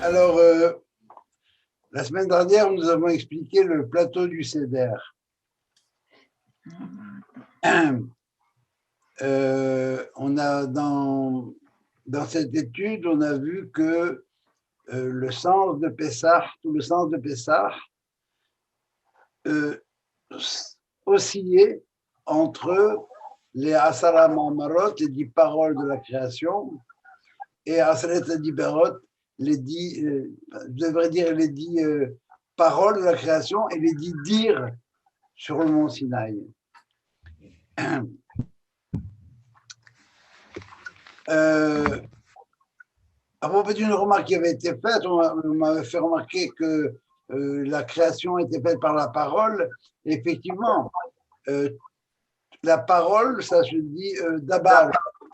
Alors, la semaine dernière, nous avons expliqué le plateau du Seder. On a dans cette étude, on a vu que le sens de Pessah, tout le sens de Pessah, oscillait entre les Asara Ma'amarot, les 10 paroles de la création, et Asaret Adiberot, les 10, je devrais dire les 10 paroles de la création et les 10 dires sur le mont Sinaï. À propos d'une remarque qui avait été faite, on m'avait fait remarquer que la création était faite par la parole. Effectivement, la parole, ça se dit d'abord,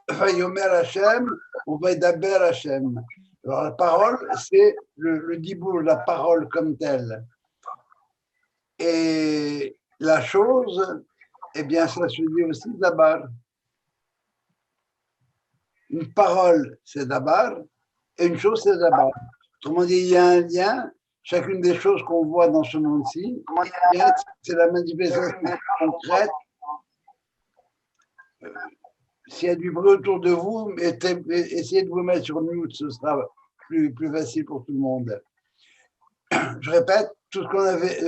Vayomer Hashem ou Vaidaber Hashem. Alors la parole, c'est le dibour, la parole comme telle. Et la chose, eh bien, ça se dit aussi d'abord. Une parole, c'est d'abord, et une chose, c'est d'abord. Autrement dit, il y a un lien. Chacune des choses qu'on voit dans ce monde-ci, c'est la manifestation concrète. S'il y a du bruit autour de vous, essayez de vous mettre sur mute, ce sera plus facile pour tout le monde. Je répète, tout ce qu'on avait,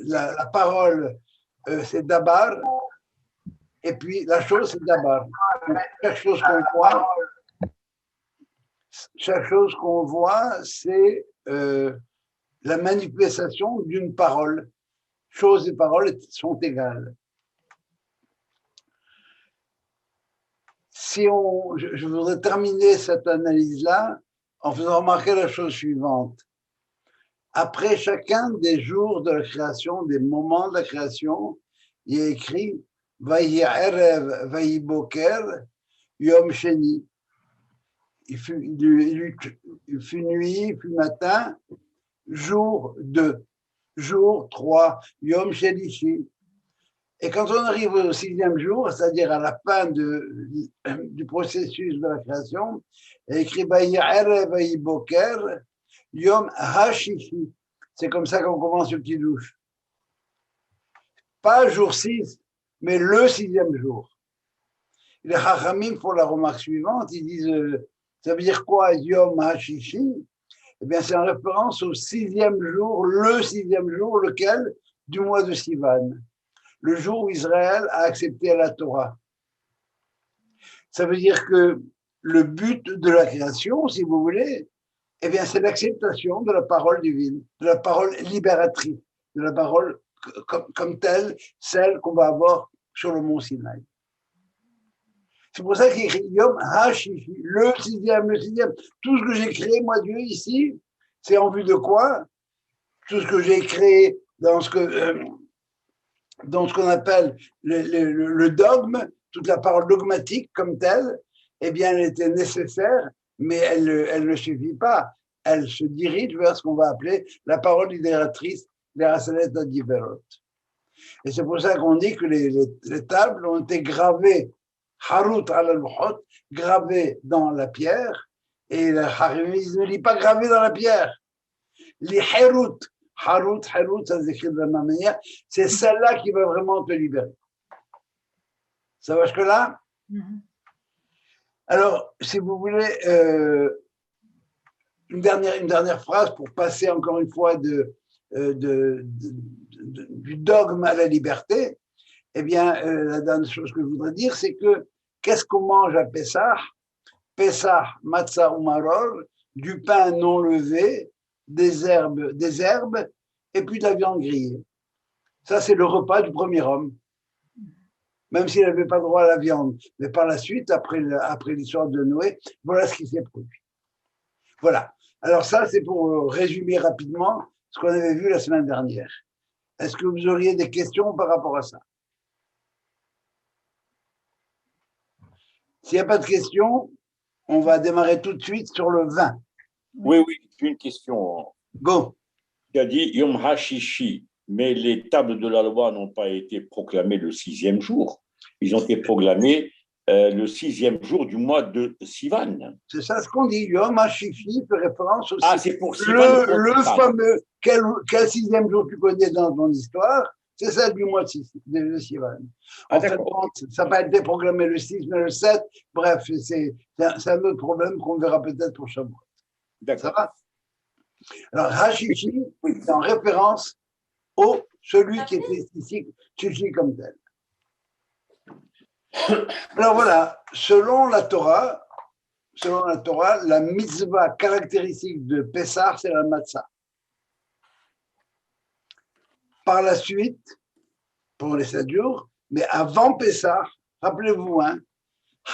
la parole, c'est d'abord, et puis la chose, c'est d'abord. Chaque chose qu'on voit, c'est la manifestation d'une parole. Choses et paroles sont égales. Je voudrais terminer cette analyse-là en faisant remarquer la chose suivante. Après chacun des jours de la création, des moments de la création, il est écrit Vayi Erev, Vayi Boker, Yom Sheni. Il fut nuit, il fut matin, jour 2, jour 3, Yom Shelishi. Et quand on arrive au 6e jour, c'est-à-dire à la fin du processus de la création, il est écrit Vayi Erev, Vayi Boker, Yom Hashishi. C'est comme ça qu'on commence le petit douche. Pas jour 6, mais le 6e jour. Les Chachamim font la remarque suivante, ils disent, ça veut dire quoi Yom Hashishi? Eh bien, c'est en référence au 6e jour, le 6e jour, lequel? Du mois de Sivan. Le jour où Israël a accepté la Torah. Ça veut dire que le but de la création, si vous voulez, eh bien, c'est l'acceptation de la parole divine, de la parole libératrice, de la parole comme telle, celle qu'on va avoir sur le mont Sinaï. C'est pour ça qu'il écrit Yom HaShishi, le 6e. Tout ce que j'ai créé, moi, Dieu, ici, c'est en vue de quoi? Tout ce que j'ai créé dans ce qu'on appelle le dogme, toute la parole dogmatique comme telle, eh bien, elle était nécessaire, mais elle ne suffit pas. Elle se dirige vers ce qu'on va appeler la parole libératrice, les Rasalet Adiverot. Et c'est pour ça qu'on dit que les tables ont été gravées, Harut al-Luhot, gravées dans la pierre, et le Harimis ne dit pas gravées dans la pierre. Les Harut, ça s'écrit de la même manière, c'est celle-là qui va vraiment te libérer. Ça va jusque-là? Alors, si vous voulez, une dernière phrase pour passer encore une fois du dogme à la liberté. Eh bien, la dernière chose que je voudrais dire, c'est que qu'est-ce qu'on mange à Pessah? Pessah, matzah ou maror, du pain non levé, des herbes, et puis de la viande grillée. Ça, c'est le repas du premier homme. Même s'il n'avait pas droit à la viande. Mais par la suite, après l'histoire de Noé, voilà ce qui s'est produit. Voilà. Alors ça, c'est pour résumer rapidement ce qu'on avait vu la semaine dernière. Est-ce que vous auriez des questions par rapport à ça? S'il n'y a pas de questions, on va démarrer tout de suite sur le vin. Oui, j'ai une question. Go. Tu as dit Yom HaShishi, mais les tables de la loi n'ont pas été proclamées le 6e jour. Ils ont été proclamés le 6e jour du mois de Sivan. C'est ça ce qu'on dit. Yom HaShishi fait référence aussi. Ah, c'est pour Sivan. Le fameux, quel 6e jour tu connais dans ton histoire, c'est ça du mois de Sivan. En fait, ça n'a pas été programmé le 6, mais le 7. Bref, c'est un autre problème qu'on verra peut-être pour Shavuot. Ça va? Alors, Hashishi, c'est en référence au celui qui était ici, Shishi comme tel. Alors voilà, selon la Torah, la mitzvah caractéristique de Pessah, c'est la matzah. Par la suite, pour les 7 jours, mais avant Pessah, rappelez-vous,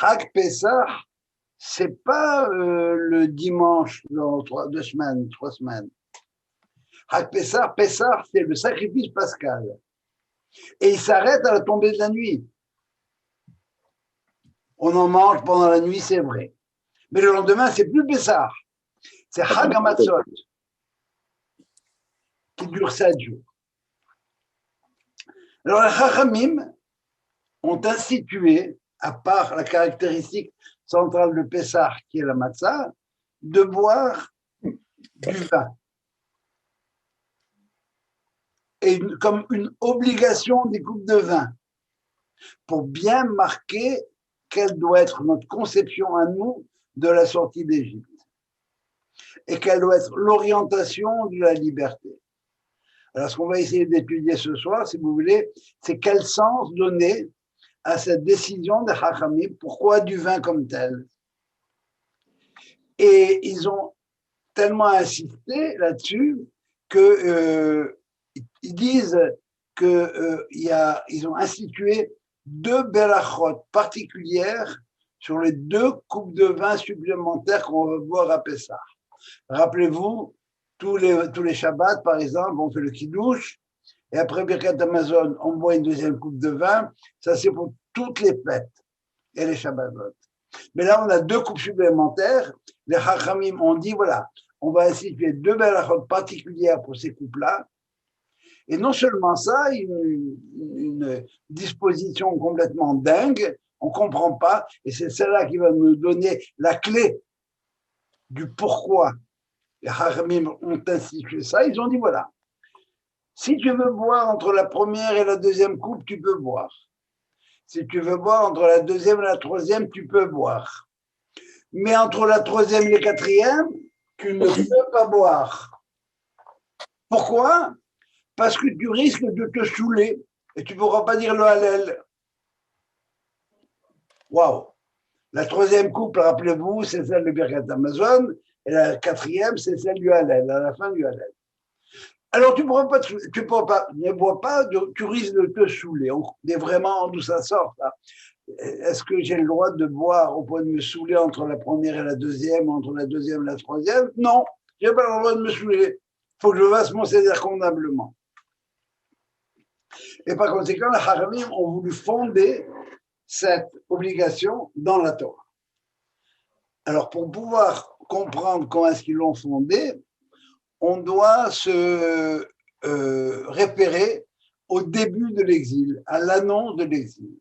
Hag Pessah, c'est pas le dimanche dans 3 semaines. Hag Pessah, c'est le sacrifice pascal. Et il s'arrête à la tombée de la nuit. On en mange pendant la nuit, c'est vrai. Mais le lendemain, c'est plus Pessah. C'est Hag HaMatzot, qui dure 7 jours. Alors, les Chachamim ont institué, à part la caractéristique centrale de Pessah, qui est la matzah, de boire du vin. Et comme une obligation des coupes de vin, pour bien marquer quelle doit être notre conception à nous de la sortie d'Égypte et quelle doit être l'orientation de la liberté. Alors, ce qu'on va essayer d'étudier ce soir, si vous voulez, c'est quel sens donner à cette décision des Chachamim, pourquoi du vin comme tel. Et ils ont tellement insisté là-dessus que ils disent qu'ils ont institué 2 berachot particulières sur les 2 coupes de vin supplémentaires qu'on va boire à Pessah. Rappelez-vous, tous les Shabbats, par exemple, on fait le Kiddush, et après Birkat Hamazon, on boit une 2e coupe de vin. Ça, c'est pour toutes les fêtes et les Shabbatot. Mais là, on a 2 coupes supplémentaires. Les Chachamim ont dit, voilà, on va instituer 2 berachot particulières pour ces coupes-là. Et non seulement ça, une disposition complètement dingue, on ne comprend pas, et c'est celle-là qui va nous donner la clé du pourquoi les Chachamim ont institué ça. Ils ont dit, voilà, si tu veux boire entre la première et la 2e coupe, tu peux boire. Si tu veux boire entre la 2e et la 3e, tu peux boire. Mais entre la 3e et la 4e, tu ne peux pas boire. Pourquoi? Parce que tu risques de te saouler et tu ne pourras pas dire le Hallel. Waouh! La 3e coupe, rappelez-vous, c'est celle de Birkat Hamazon, et la 4e, c'est celle du Hallel, à la fin du Hallel. Alors, tu ne bois pas, tu risques de te saouler. On est vraiment d'où ça sort, là. Est-ce que j'ai le droit de boire au point de me saouler entre la première et la 2e, entre la 2e et la 3e? Non, je n'ai pas le droit de me saouler. Il faut que je fasse mon seder convenablement. Et par conséquent, les Chachamim ont voulu fonder cette obligation dans la Torah. Alors, pour pouvoir comprendre comment est-ce qu'ils l'ont fondée, on doit se référer au début de l'exil, à l'annonce de l'exil.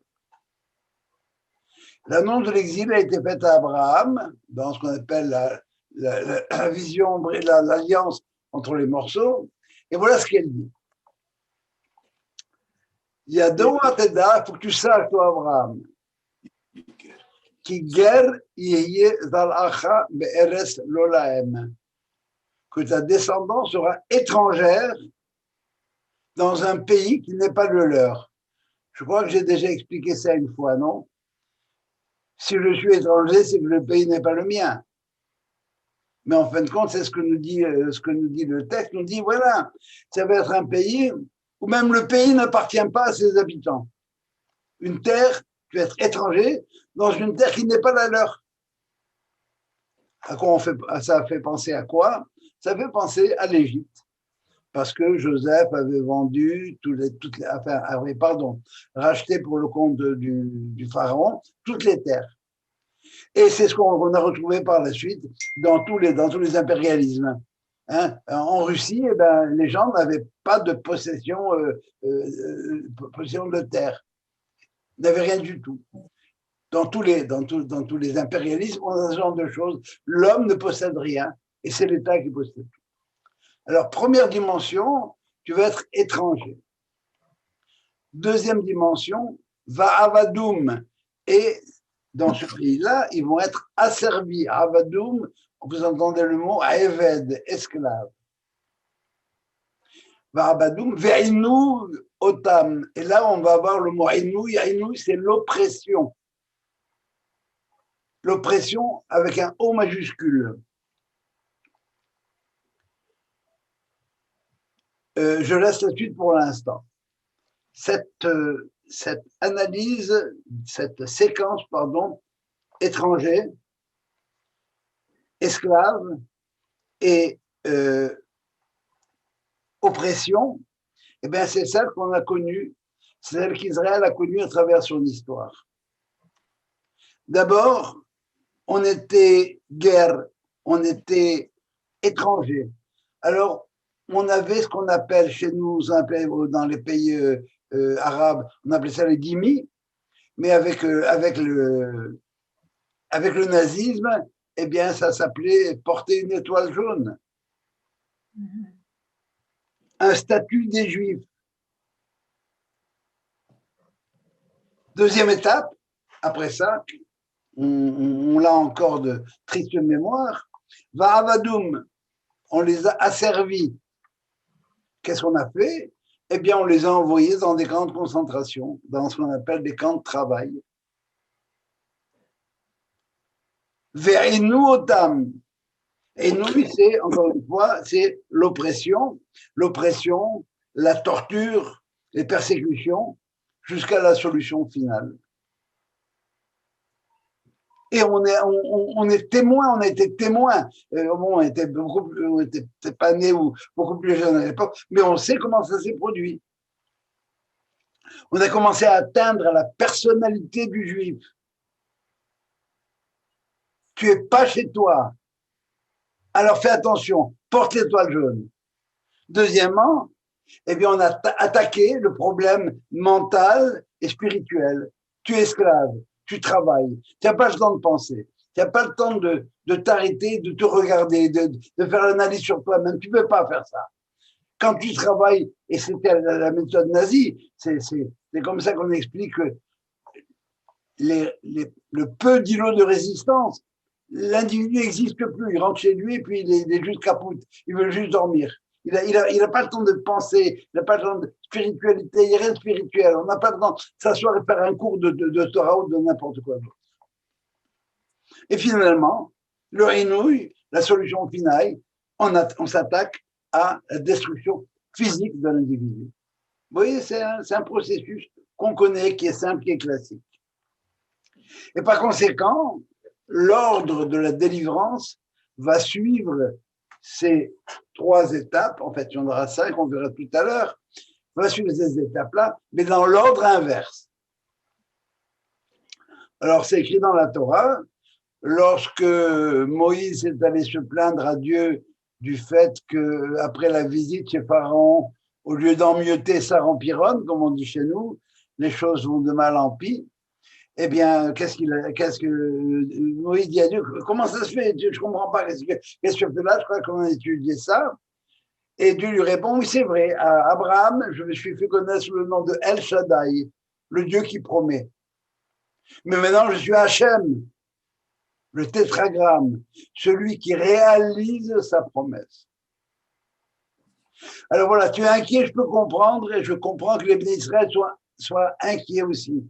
L'annonce de l'exil a été faite à Abraham, dans ce qu'on appelle la vision, l'alliance entre les morceaux, et voilà ce qu'elle dit. Il y a 2 Teda, il faut que tu saches, toi, Abraham, qui ger yeye zalacha be'eres lolaem, que ta descendance sera étrangère dans un pays qui n'est pas le leur. Je crois que j'ai déjà expliqué ça une fois, non? Si je suis étranger, c'est que le pays n'est pas le mien. Mais en fin de compte, c'est ce que nous dit le texte. Nous dit, voilà, ça va être un pays où même le pays n'appartient pas à ses habitants. Une terre, tu vas être étranger dans une terre qui n'est pas la leur. Ça fait penser à quoi? Ça fait penser à l'Égypte. Parce que Joseph avait vendu racheté pour le compte du pharaon toutes les terres. Et c'est ce qu'on a retrouvé par la suite dans tous les impérialismes. En Russie, les gens n'avaient pas de possession de terre. Ils n'avaient rien du tout. dans tous les impérialismes, on a ce genre de choses. L'homme ne possède rien et c'est l'État qui possède tout. Alors, première dimension, tu vas être étranger. Deuxième dimension, va avadoum. Et dans ce pays-là, ils vont être asservis. Avadoum, vous entendez le mot Eved, esclave. Va avadoum, ve'inou otam. Et là, on va avoir le mot inou. Inou, c'est l'oppression. L'oppression avec un O majuscule. Je laisse la suite pour l'instant. Cette analyse, cette séquence, pardon, étranger, esclave et oppression, eh bien, c'est ça qu'on a connu, c'est celle qu'Israël a connue à travers son histoire. D'abord, on était guerre, on était étranger. Alors, on avait ce qu'on appelle chez nous, dans les pays arabes, on appelait ça les dhimmis, mais avec le nazisme, eh bien, ça s'appelait porter une étoile jaune. Un statut des Juifs. Deuxième étape, après ça, on l'a encore de triste mémoire, va avadoum, on les a asservis. Qu'est-ce qu'on a fait? Eh bien, on les a envoyés dans des camps de concentration, dans ce qu'on appelle des camps de travail. Ve'inou otam. Et nous, c'est, encore une fois, c'est l'oppression, la torture, les persécutions, jusqu'à la solution finale. Et on est témoin, on a été témoin. On était pas né ou beaucoup plus jeune à l'époque, mais on sait comment ça s'est produit. On a commencé à atteindre la personnalité du juif. Tu es pas chez toi. Alors fais attention, porte l'étoile jaune. Deuxièmement, eh bien, on a attaqué le problème mental et spirituel. Tu es esclave, tu travailles, tu n'as pas le temps de penser, tu n'as pas le temps de t'arrêter, de te regarder, de faire l'analyse sur toi-même. Tu ne peux pas faire ça. Quand tu travailles, et c'était la méthode nazie, c'est comme ça qu'on explique que le peu d'îlots de résistance, l'individu n'existe plus. Il rentre chez lui et puis il est juste capoute. Il veut juste dormir. Il a pas le temps de penser, il n'a pas le temps de spiritualité, il n'y a rien de spirituel. On n'a pas le temps de s'asseoir et faire un cours de Torah ou de n'importe quoi d'autre. Et finalement, le Hinouï, la solution finale, on s'attaque à la destruction physique de l'individu. Vous voyez, c'est un processus qu'on connaît, qui est simple, qui est classique. Et par conséquent, l'ordre de la délivrance va suivre ces 3 étapes. En fait, il y en aura 5, on verra tout à l'heure. Va suivre ces étapes-là, mais dans l'ordre inverse. Alors, c'est écrit dans la Torah, lorsque Moïse est allé se plaindre à Dieu du fait qu'après la visite chez Pharaon, au lieu d'emmieuter, ça rempironne, comme on dit chez nous, les choses vont de mal en pis. Eh bien, qu'est-ce que Moïse dit à Dieu? Comment ça se fait? Je ne comprends pas. Qu'est-ce que je fais là? Je crois qu'on a étudié ça. Et Dieu lui répond, oui, c'est vrai. À Abraham, je me suis fait connaître sous le nom de El Shaddai, le Dieu qui promet. Mais maintenant, je suis Hachem, le tétragramme, celui qui réalise sa promesse. Alors voilà, tu es inquiet, je peux comprendre, et je comprends que les bénis Israël soient inquiets aussi.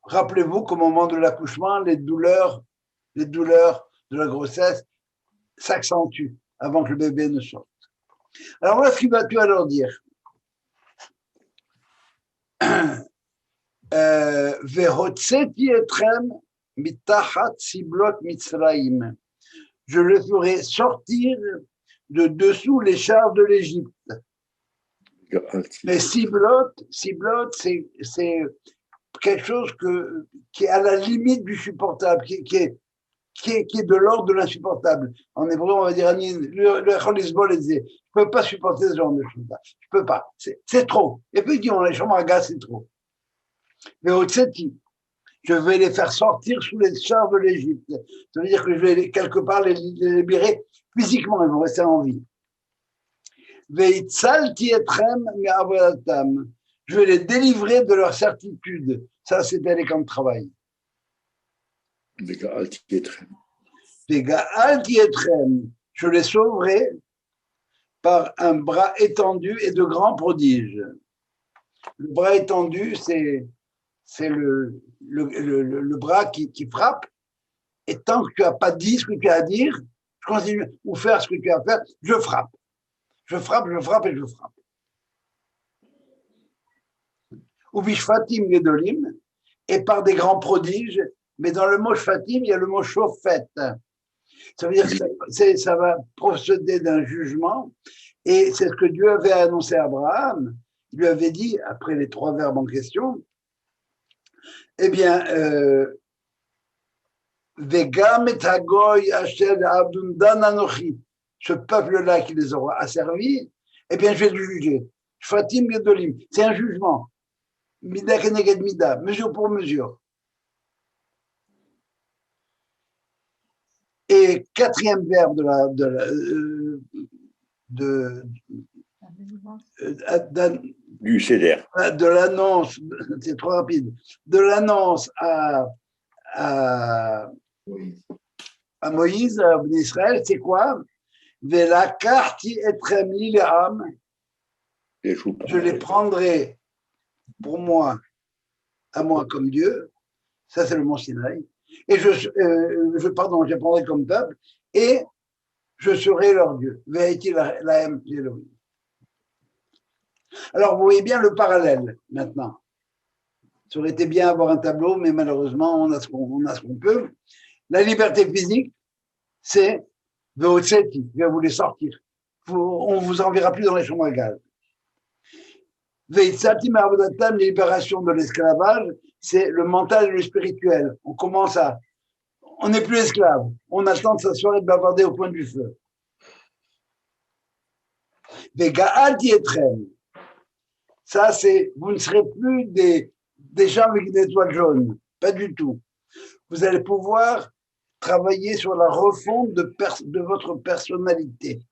Rappelez-vous qu'au moment de l'accouchement, les douleurs de la grossesse s'accentuent avant que le bébé ne sorte. Alors voilà ce qu'il va tu à leur dire. Vehotseti etrem mitachat siblot mitzraim. Je le ferai sortir de dessous les chars de l'Égypte. Mais ciblot, c'est quelque chose qui est à la limite du supportable, qui est de l'ordre de l'insupportable. En hébreu, on va dire, le Cholisbol disait, je ne peux pas supporter ce genre de choses-là. Je ne peux pas. C'est trop. Et puis, il dit, les chambres à gaz, c'est trop. Mais au Tseti, je vais les faire sortir sous les chars de l'Égypte. Ça veut dire que je vais quelque part les libérer physiquement, ils vont rester en vie. Je vais les délivrer de leur certitude. Ça, c'était les camps de travail. Je les sauverai par un bras étendu et de grands prodiges. Le bras étendu, c'est le bras qui frappe. Et tant que tu n'as pas dit ce que tu as à dire, je continue ou faire ce que tu as à faire, je frappe. Je frappe, je frappe et je frappe. Ou bishfatim gedolim, et par des grands prodiges, mais dans le mot shfatim, il y a le mot shofet. Ça veut dire que ça va procéder d'un jugement, et c'est ce que Dieu avait annoncé à Abraham. Il lui avait dit, après les 3 verbes en question, eh bien, Vegam et Hagoy Asher Abdun Dan Anochi, ce peuple-là qui les aura asservis, eh bien, je vais le juger. Shfatim Gedolim, c'est un jugement. Mida keneged mida, mesure pour mesure. Et 4e verbe du CDR. De l'annonce, c'est trop rapide, de l'annonce à Moïse, à Israël, c'est quoi? Velakarti etrem li le'am, je les prendrai pour moi, à moi comme Dieu, ça c'est le mont Sinaï, et je prendrai comme peuple, et je serai leur Dieu. Alors vous voyez bien le parallèle maintenant. Ça aurait été bien avoir un tableau, mais malheureusement on a ce qu'on peut. La liberté physique, c'est Veotseti, je vais vous les sortir. On vous enverra plus dans les chambres à gaz. Veitsati Marvodatam, la libération de l'esclavage, c'est le mental et le spirituel. On n'est plus esclave. On attend de s'asseoir et de bavarder au point du feu. Vegaati etrem. Ça, c'est, vous ne serez plus des gens avec une étoile jaune. Pas du tout. Vous allez pouvoir travailler sur la refonte de votre personnalité.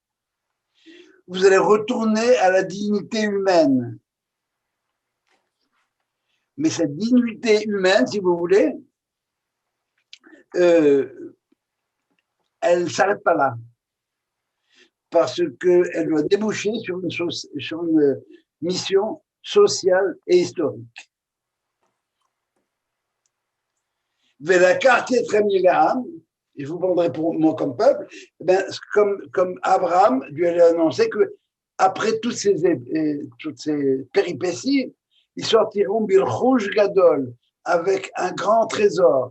Vous allez retourner à la dignité humaine. Mais cette dignité humaine, si vous voulez, elle ne s'arrête pas là. Parce qu'elle doit déboucher sur une mission sociale et historique. La carte est très millénaire, et je vous prendrai pour moi comme peuple, comme Abraham, Dieu a annoncé que après toutes ces péripéties, ils sortiront Bilchouj Gadol avec un grand trésor.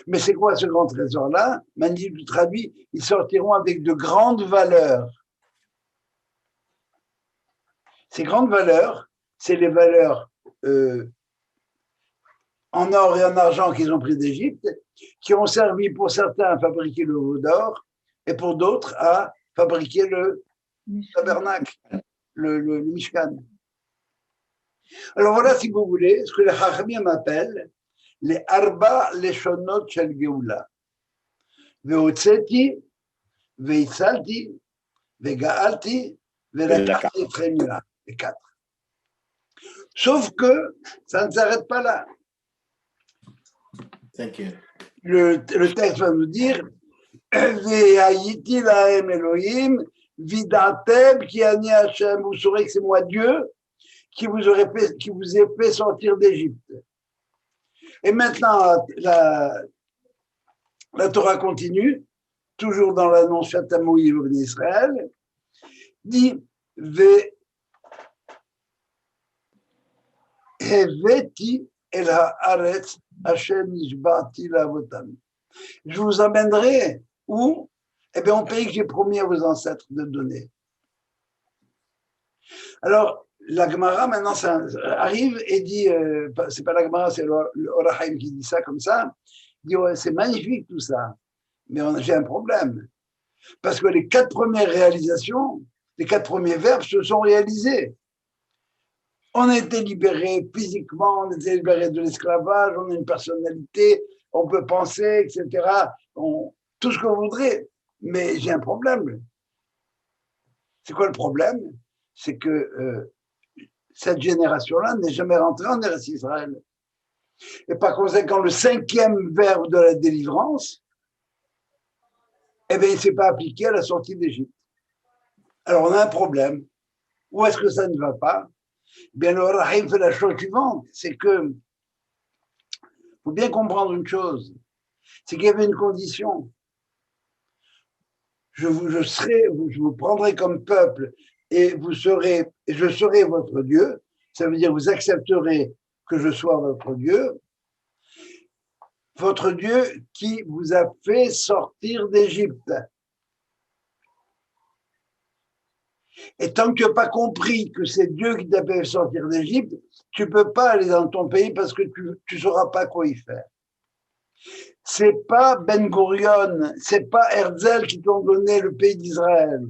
Mais c'est quoi ce grand trésor-là? Mandy traduit, ils sortiront avec de grandes valeurs. Ces grandes valeurs, c'est les valeurs en or et en argent qu'ils ont pris d'Égypte, qui ont servi pour certains à fabriquer le veau d'or et pour d'autres à fabriquer le tabernacle, le Mishkan. Alors voilà, si vous voulez, ce que les Chachamim appellent les Arba Leshonot Shel Geoula. Veotseti, Veitzalti, Vegaalti, Velakati Tremila. Les 4. Sauf que ça ne s'arrête pas là. Le texte va nous dire Ve'ayiti lahem Elohim, vidatem ki ani Hashem. Vous saurez que c'est moi Dieu qui vous ai fait sortir d'Égypte. Et maintenant, la Torah continue, toujours dans l'annonce faite à Moïse au Israël, dit Heveti el haaretz Hashem nishbati lavotam. Je vous amènerai où? Eh bien, au pays que j'ai promis à vos ancêtres de donner. Alors, la Gemara, maintenant, ça arrive et dit, c'est pas la Gemara, c'est l'Or HaChaim qui dit ça comme ça, il dit, ouais, c'est magnifique tout ça, mais j'ai un problème. Parce que les 4 premières réalisations, les 4 premiers verbes se sont réalisés. On a été libéré physiquement, on a été libéré de l'esclavage, on a une personnalité, on peut penser, etc. Tout ce que vous voudrez. Mais j'ai un problème. C'est quoi le problème? C'est que cette génération-là n'est jamais rentrée en Eretz Israël. Et par conséquent, le 5e verbe de la délivrance, eh bien, il ne s'est pas appliqué à la sortie d'Égypte. Alors, on a un problème. Où est-ce que ça ne va pas? Bien, le Rahim fait la chose suivante, c'est que, faut bien comprendre une chose, c'est qu'il y avait une condition. Je vous prendrai comme peuple et je serai votre Dieu. Ça veut dire vous accepterez que je sois votre Dieu qui vous a fait sortir d'Égypte. Et tant que tu n'as pas compris que c'est Dieu qui t'a fait sortir d'Égypte, tu ne peux pas aller dans ton pays parce que tu ne sauras pas quoi y faire. C'est pas Ben Gurion, c'est pas Herzl qui t'ont donné le pays d'Israël.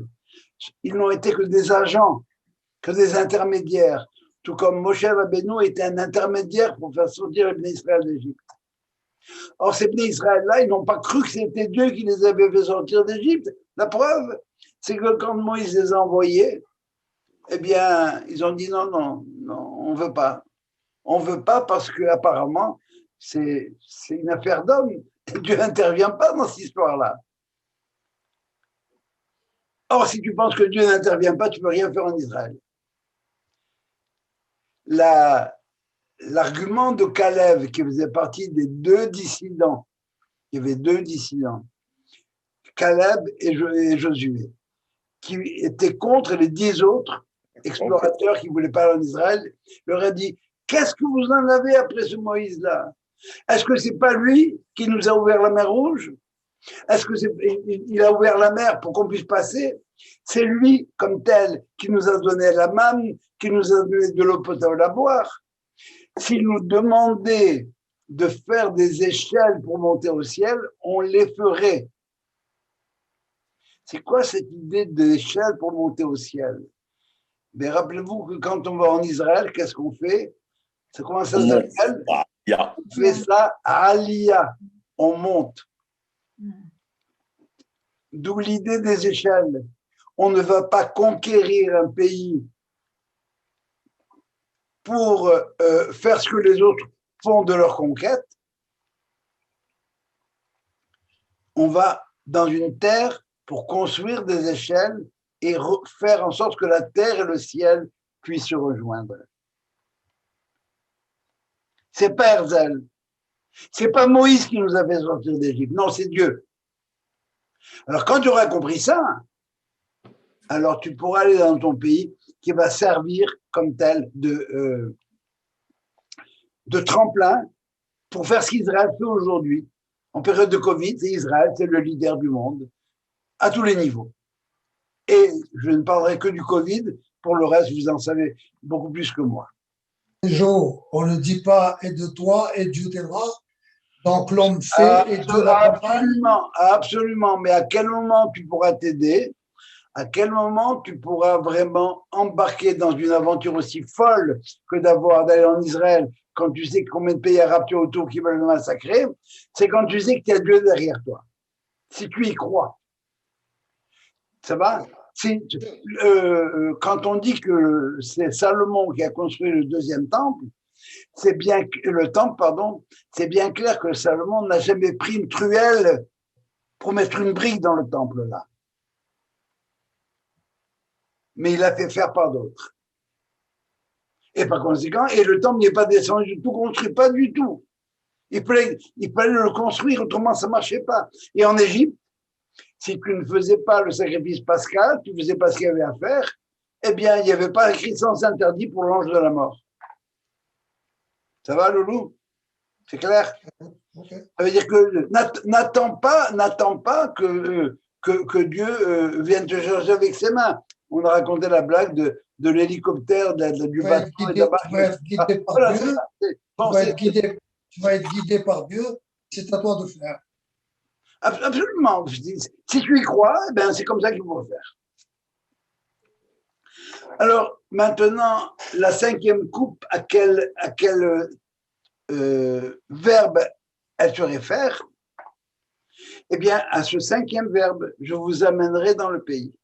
Ils n'ont été que des agents, que des intermédiaires. Tout comme Moshe Rabbeinu était un intermédiaire pour faire sortir les Bnei Israël d'Égypte. Or, ces Bnei Israël-là, ils n'ont pas cru que c'était Dieu qui les avait fait sortir d'Égypte. La preuve, c'est que quand Moïse les a envoyés, eh bien, ils ont dit non, on veut pas. On veut pas parce que apparemment c'est une affaire d'homme. Et Dieu n'intervient pas dans cette histoire-là. Or, si tu penses que Dieu n'intervient pas, tu ne peux rien faire en Israël. L'argument de Caleb, qui faisait partie des 2 dissidents, il y avait 2 dissidents, Caleb et Josué, qui étaient contre les 10 autres explorateurs qui ne voulaient pas aller en Israël, leur a dit, qu'est-ce que vous en avez après ce Moïse-là? Est-ce que c'est pas lui qui nous a ouvert la mer Rouge? Est-ce que il a ouvert la mer pour qu'on puisse passer? C'est lui, comme tel, qui nous a donné la manne, qui nous a donné de l'eau potable à boire. S'il nous demandait de faire des échelles pour monter au ciel, on les ferait. C'est quoi cette idée d'échelle pour monter au ciel? Mais rappelez-vous que quand on va en Israël, qu'est-ce qu'on fait? C'est comment ça s'appelle? On fait ça à Aliyah. On monte. D'où l'idée des échelles. On ne va pas conquérir un pays pour faire ce que les autres font de leur conquête. On va dans une terre pour construire des échelles et faire en sorte que la terre et le ciel puissent se rejoindre. C'est pas Herzl. C'est pas Moïse qui nous a fait sortir d'Égypte. Non, c'est Dieu. Alors, quand tu auras compris ça, alors tu pourras aller dans ton pays qui va servir comme tel de tremplin pour faire ce qu'Israël fait aujourd'hui. En période de Covid, c'est Israël, c'est le leader du monde, à tous les niveaux. Et je ne parlerai que du Covid, pour le reste, vous en savez beaucoup plus que moi. Joe, on ne dit pas et de toi et Dieu t'aidera. Donc l'homme fait et Dieu l'accompagne. Absolument. Mais à quel moment tu pourras t'aider? À quel moment tu pourras vraiment embarquer dans une aventure aussi folle que d'aller en Israël quand tu sais combien de pays arabes tu as autour qui veulent le massacrer? C'est quand tu sais qu'il y a Dieu derrière toi. Si tu y crois. Ça va? Quand on dit que c'est Salomon qui a construit le 2e temple, c'est bien clair que Salomon n'a jamais pris une truelle pour mettre une brique dans le temple là. Mais il l'a fait faire par d'autres. Et par conséquent, le temple n'est pas descendu du tout, construit pas du tout. Il fallait le construire, autrement ça marchait pas. Et en Égypte, si tu ne faisais pas le sacrifice pascal, tu faisais pas ce qu'il y avait à faire, eh bien, il n'y avait pas écrit sens interdit pour l'ange de la mort. Ça va, Loulou? C'est clair? Okay. Ça veut dire que n'attends pas que Dieu vienne te chercher avec ses mains. On a raconté la blague de l'hélicoptère, du bateau. Tu vas être guidé par Dieu, c'est à toi de faire. Absolument. Si tu y crois, ben c'est comme ça qu'il faut faire. Alors, maintenant, la cinquième coupe, à quel verbe elle se réfère? Eh bien, à ce cinquième verbe, je vous amènerai dans le pays.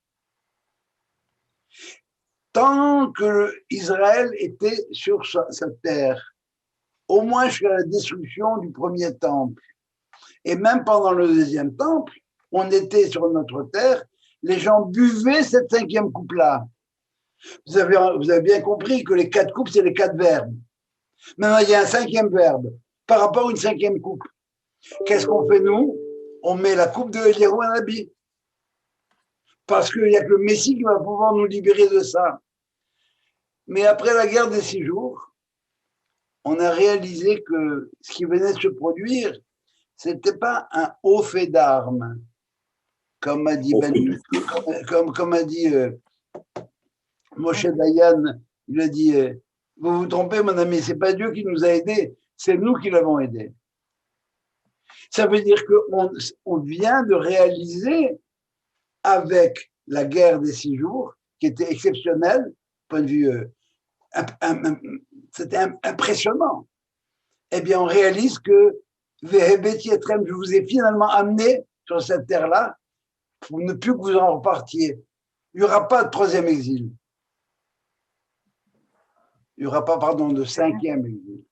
Tant que Israël était sur sa terre, au moins jusqu'à la destruction du premier temple, et même pendant le deuxième temple, on était sur notre terre, les gens buvaient cette cinquième coupe-là. Vous avez bien compris que les 4 coupes, c'est les 4 verbes. Maintenant, il y a un cinquième verbe par rapport à une cinquième coupe. Qu'est-ce qu'on fait, nous? On met la coupe de Eliyahu Hanabi. Parce qu'il n'y a que le Messie qui va pouvoir nous libérer de ça. Mais après la guerre des 6 jours, on a réalisé que ce qui venait de se produire, ce n'était pas un haut fait d'armes, comme a dit, comme a dit Moshe Dayan. Il a dit, vous vous trompez, mon ami, ce n'est pas Dieu qui nous a aidés, c'est nous qui l'avons aidé. Ça veut dire qu'on vient de réaliser, avec la guerre des 6 jours, qui était exceptionnelle, point de vue, c'était impressionnant. Eh bien, on réalise que je vous ai finalement amené sur cette terre-là pour ne plus que vous en repartiez. Il n'y aura pas de troisième exil. Il n'y aura pas, pardon, de cinquième exil.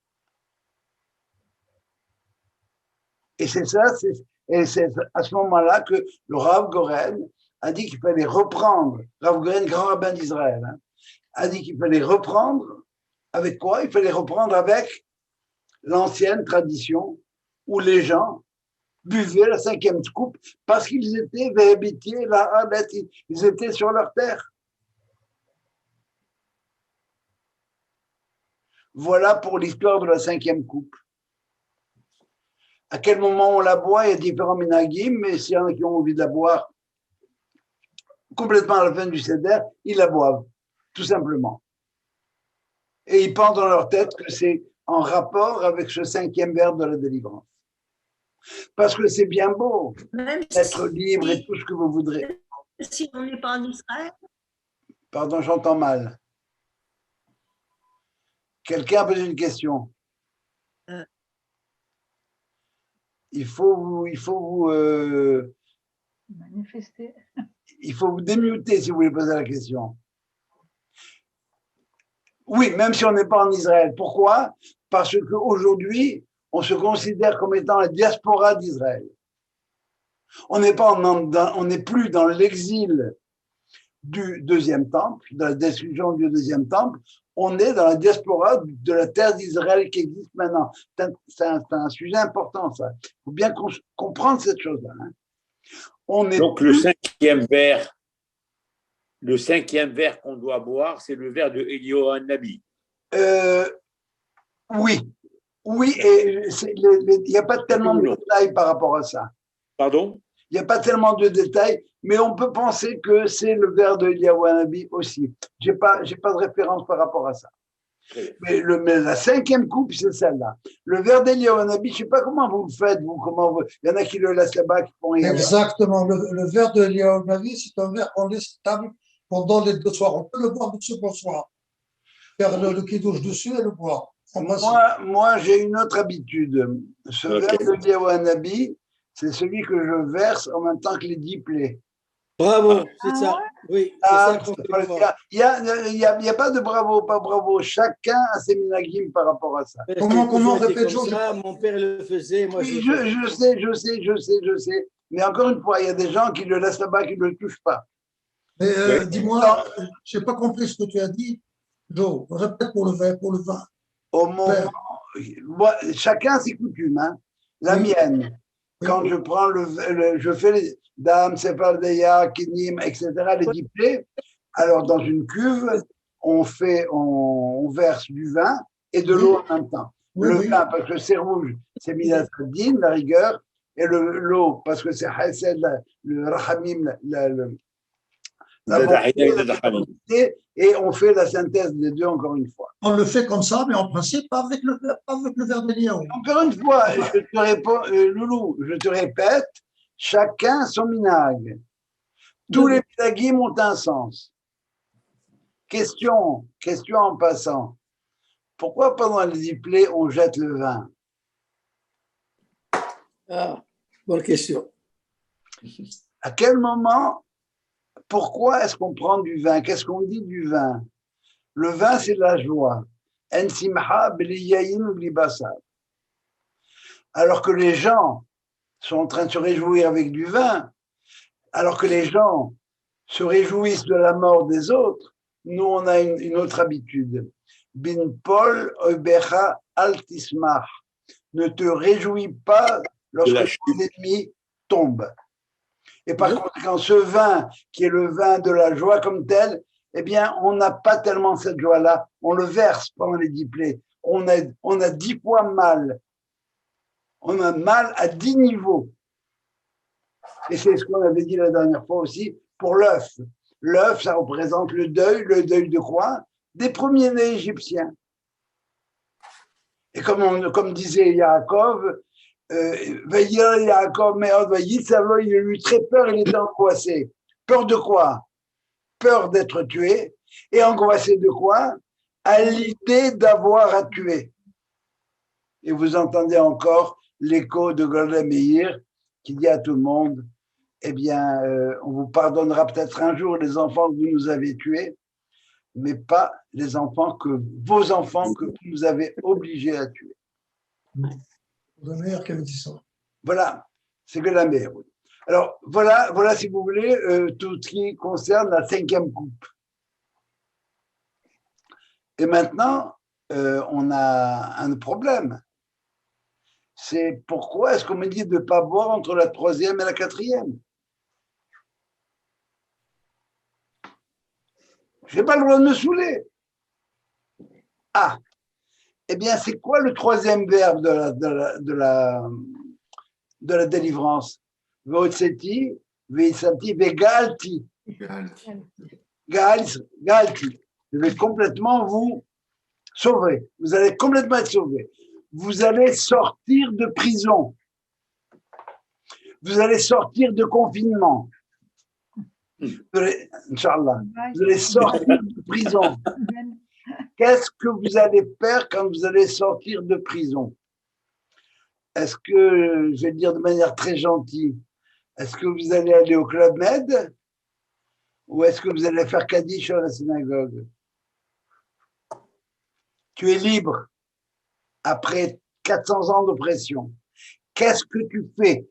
Et c'est ça, c'est à ce moment-là que le Rav Goren a dit qu'il fallait reprendre, Rav Goren, grand rabbin d'Israël, a dit qu'il fallait reprendre avec quoi? Il fallait reprendre avec l'ancienne tradition où les gens buvaient la cinquième coupe parce qu'ils étaient véhébitiers, ils étaient sur leur terre. Voilà pour l'histoire de la cinquième coupe. À quel moment on la boit, il y a différents minagim, mais s'il y en a qui ont envie de la boire complètement à la fin du seder, ils la boivent, tout simplement. Et ils pensent dans leur tête que c'est en rapport avec ce cinquième verbe de la délivrance. Parce que c'est bien beau d'être libre et tout ce que vous voudrez. Si on n'est pas en Israël. Pardon, j'entends mal. Quelqu'un a posé une question. Il faut vous manifester. Il faut vous démuter si vous voulez poser la question. Oui, même si on n'est pas en Israël. Pourquoi? Parce qu'aujourd'hui, on se considère comme étant la diaspora d'Israël. On n'est plus dans l'exil du deuxième temple, dans la destruction du deuxième temple. On est dans la diaspora de la terre d'Israël qui existe maintenant. C'est un sujet important, ça. Il faut bien comprendre cette chose-là. Donc, le cinquième verre qu'on doit boire, c'est le verre de Eliyahu Hanabi. Oui, et il n'y a pas tellement de détails par rapport à ça. Pardon? Il n'y a pas tellement de détails, mais on peut penser que c'est le verre de Eliyahu Hanabi aussi. Je n'ai pas de référence par rapport à ça. Mais la cinquième coupe, c'est celle-là. Le verre d'Eliyahu Hanabi, je ne sais pas comment vous le faites, il y en a qui le laissent là-bas, qui font rien. Exactement. Le verre d'Eliyahu Hanabi, c'est un verre qu'on laisse stable pendant les 2 soirs. On peut le boire de ce soir. Faire le kidouche dessus et le boire. Moi, j'ai une autre habitude. Ce verre d'Eliyahu Hanabi, c'est celui que je verse en même temps que les 10 plaies. Bravo, c'est ça. Oui, c'est ça qu'on fait voir. Il n'y a pas de bravo, pas bravo. Chacun a ses minagim par rapport à ça. Comment répète ça? Mon père le faisait. Moi, oui, je sais. Mais encore une fois, il y a des gens qui le laissent là-bas, qui ne le touchent pas. Mais dis-moi, je n'ai pas compris ce que tu as dit. Joe, répète pour le vin. Au moment, chacun ses coutumes. Hein. La mienne, quand je prends je fais les dames, sépardeya, kinim, etc., les 10 plaies, alors dans une cuve, on verse du vin et de l'eau en même temps. Le vin, parce que c'est rouge, c'est midatadine, la rigueur, et l'eau, parce que c'est hesed, le rahamim, la bonté, et on fait la synthèse des deux encore une fois. On le fait comme ça, mais en principe, pas avec le verre d'Eliyahu. Encore une fois, je te réponds, Loulou, je te répète, chacun son minag. Tous les minagim ont un sens. question en passant. Pourquoi pendant les diplés, on jette le vin? Ah, bonne question. À quel moment, pourquoi est-ce qu'on prend du vin? Qu'est-ce qu'on dit du vin? Le vin, c'est de la joie. En simha bli yayin bli basar. Alors que les gens sont en train de se réjouir avec du vin, alors que les gens se réjouissent de la mort des autres, nous, on a une autre habitude. Bin Paul obecha al tismach. Ne te réjouis pas lorsque ton ennemi tombe. Et par conséquent, ce vin, qui est le vin de la joie comme tel, eh bien, on n'a pas tellement cette joie-là. On le verse pendant les diplés. On a 10 fois mal. On a mal à 10 niveaux. Et c'est ce qu'on avait dit la dernière fois aussi pour l'œuf. L'œuf, ça représente le deuil de quoi? Des premiers-nés égyptiens. Et comme disait Yaakov, Yaakov, mais il a eu très peur, il était angoissé. Peur de quoi? Peur d'être tué. Et angoissé de quoi? À l'idée d'avoir à tuer. Et vous entendez encore l'écho de Golda Meir qui dit à tout le monde, eh bien, on vous pardonnera peut-être un jour les enfants que vous nous avez tués, mais pas les enfants vos enfants que vous nous avez obligés à tuer. Golda Meir qui avait dit ça. Voilà, c'est Golda Meir. Alors, voilà, si vous voulez, tout ce qui concerne la 5e coupe. Et maintenant, on a un problème. C'est pourquoi est-ce qu'on me dit de ne pas boire entre la 3e et la 4e? Je n'ai pas le droit de me saouler. Ah, eh bien, c'est quoi le 3e verbe de la délivrance? Votseti, veisati, vegalti. Galti. Je vais complètement vous sauver. Vous allez complètement être sauvé. Vous allez sortir de prison. Vous allez sortir de confinement. Inch'Allah. Vous allez sortir de prison. Qu'est-ce que vous allez faire quand vous allez sortir de prison? Est-ce que, je vais le dire de manière très gentille, est-ce que vous allez aller au Club Med ou est-ce que vous allez faire Kaddish à la synagogue? Tu es libre après 400 ans d'oppression. Qu'est-ce que tu fais?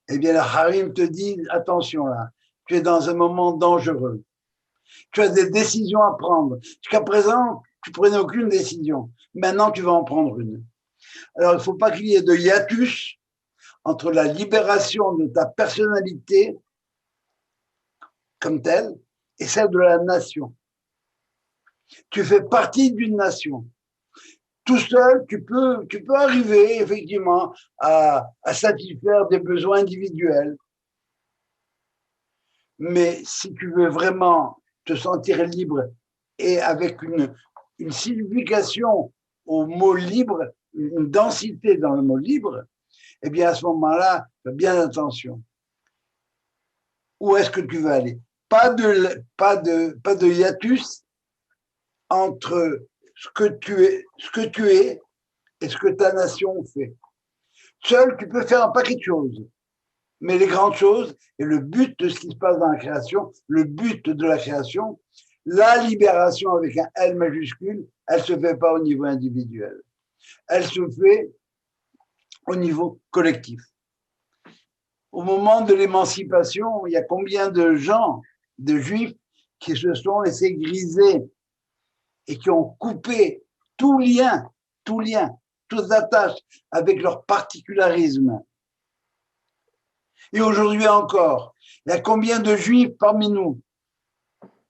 Eh bien, la Harim te dit, attention là, tu es dans un moment dangereux. Tu as des décisions à prendre. Jusqu'à présent, tu prenais aucune décision. Maintenant, tu vas en prendre une. Alors, il ne faut pas qu'il y ait de hiatus entre la libération de ta personnalité comme telle et celle de la nation. Tu fais partie d'une nation. Tout seul, tu peux arriver effectivement à satisfaire des besoins individuels. Mais si tu veux vraiment te sentir libre et avec une signification au mot libre, une densité dans le mot libre, eh bien à ce moment-là, fais bien attention. Où est-ce que tu veux aller? Pas de hiatus entre ce que tu es et ce que ta nation fait. Seul, tu peux faire un paquet de choses. Mais les grandes choses, et le but de ce qui se passe dans la création, le but de la création, la libération avec un L majuscule, elle ne se fait pas au niveau individuel. Elle se fait au niveau collectif. Au moment de l'émancipation, il y a combien de gens, de juifs, qui se sont laissés griser et qui ont coupé tout lien, toute attache avec leur particularisme. Et aujourd'hui encore, il y a combien de juifs parmi nous?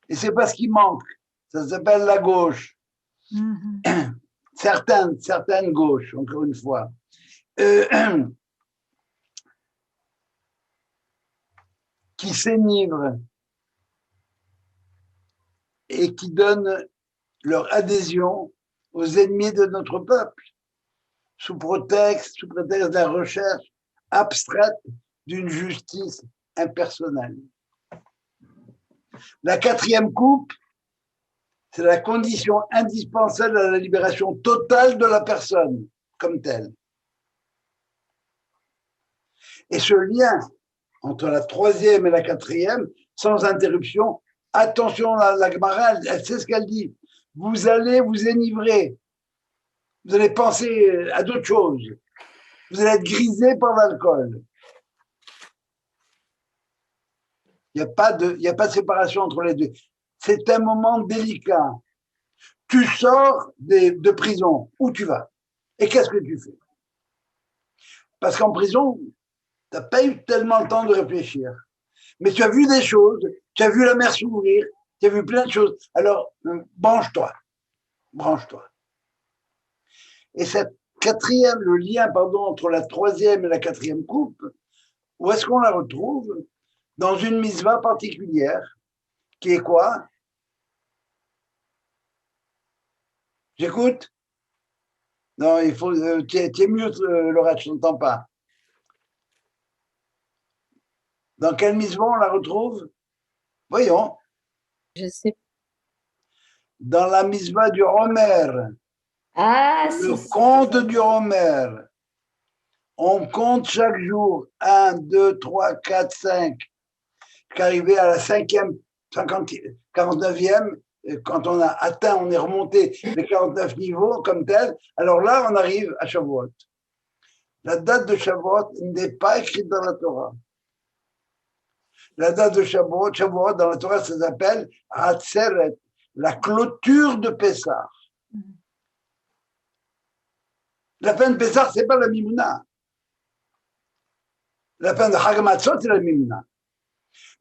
Et c'est pas ce qui manque. Ça s'appelle la gauche. Certaines gauches, encore une fois. Qui s'énivrent et qui donnent leur adhésion aux ennemis de notre peuple, sous prétexte de la recherche abstraite d'une justice impersonnelle. La quatrième coupe, c'est la condition indispensable à la libération totale de la personne comme telle. Et ce lien entre la troisième et la quatrième, sans interruption, attention, la Gemara, elle sait ce qu'elle dit. Vous allez vous enivrer. Vous allez penser à d'autres choses. Vous allez être grisé par l'alcool. Il n'y a pas de séparation entre les deux. C'est un moment délicat. Tu sors de prison. Où tu vas? Et qu'est-ce que tu fais? Parce qu'en prison, tu n'as pas eu tellement le temps de réfléchir. Mais tu as vu des choses, tu as vu la mer s'ouvrir, tu as vu plein de choses. Alors, branche-toi. Branche-toi. Et cette quatrième, le lien, entre la troisième et la quatrième coupe, où est-ce qu'on la retrouve? Dans une mitzvah particulière, qui est quoi? J'écoute? Non, il faut. Tu es mieux, Laura, je n'entends pas. Dans quelle mitzvah on la retrouve? Voyons. Je sais. Dans la mitzvah du Homer. Ah, Le compte du Homer. On compte chaque jour 1, 2, 3, 4, 5. Qu'arrivé à la 5e, 49e, quand on a atteint, on est remonté les 49 niveaux comme tel, alors là, on arrive à Shavuot. La date de Shavuot n'est pas écrite dans la Torah. La date de Shavuot dans la Torah, ça s'appelle Hatzeret, la clôture de Pessah. La fin de Pessah, ce n'est pas la Mimouna. La fin de Hagamatzot, c'est la Mimouna.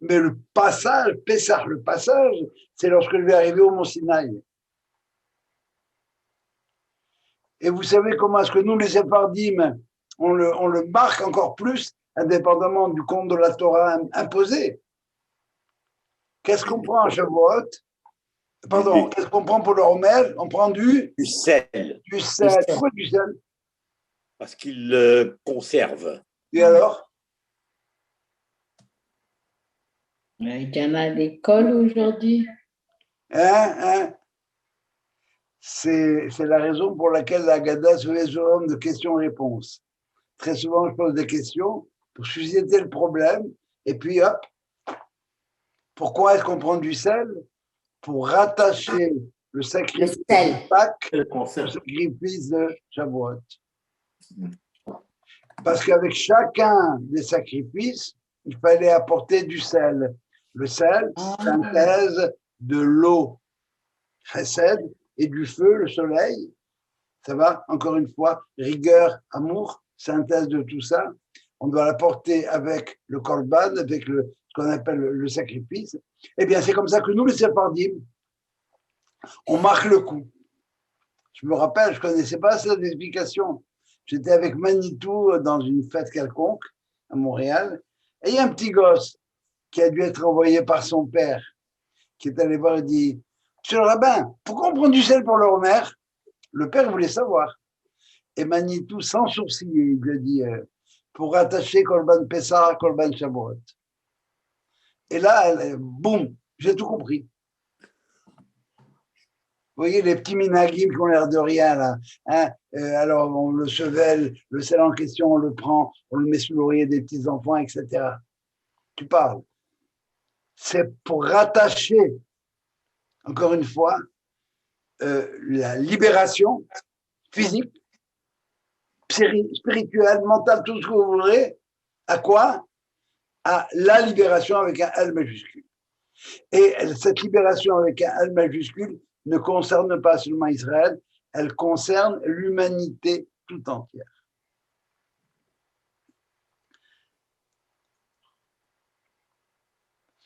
Mais le passage, Pessah, le passage, c'est lorsque je vais arriver au Mont Sinaï. Et vous savez comment est-ce que nous, les Sephardim, on le marque encore plus, indépendamment du compte de la Torah imposé. Qu'est-ce qu'on prend à Shavuot? Pardon, qu'est-ce qu'on prend pour le Homer? On prend du sel. Du sel. Pourquoi du sel? Parce qu'il le conserve. Et alors? Il y en a à l'école aujourd'hui. C'est la raison pour laquelle la Haggadah se fait sur homme de questions-réponses. Très souvent, je pose des questions pour susciter le problème, et puis hop, pourquoi est-ce qu'on prend du sel? Pour rattacher le sacrifice de Pâques au sacrifice de Shavuot. Parce qu'avec chacun des sacrifices, il fallait apporter du sel. Le sel, synthèse de l'eau, chesed, et du feu, le soleil. Ça va, encore une fois, rigueur, amour, synthèse de tout ça. On doit l'apporter avec le korban, avec ce qu'on appelle le sacrifice. Eh bien, c'est comme ça que nous, les Sephardim, on marque le coup. Je me rappelle, je ne connaissais pas cette explication. J'étais avec Manitou dans une fête quelconque à Montréal, et il y a un petit gosse qui a dû être envoyé par son père, qui est allé voir et dit « Monsieur le rabbin, pourquoi on prend du sel pour le Homer ?» Le père voulait savoir. Et Manitou, sans sourciller, il lui a dit pour rattacher Korban Pessah à Korban Shavuot. Et là, boum, j'ai tout compris. Vous voyez les petits minagim qui ont l'air de rien là. Alors on le chevelle, le sel en question, on le prend, on le met sous l'oreiller des petits enfants, etc. Tu parles. C'est pour rattacher, encore une fois, la libération physique, spirituelle, mentale, tout ce que vous voudrez, à quoi? À la libération avec un L majuscule. Et cette libération avec un L majuscule ne concerne pas seulement Israël, elle concerne l'humanité tout entière.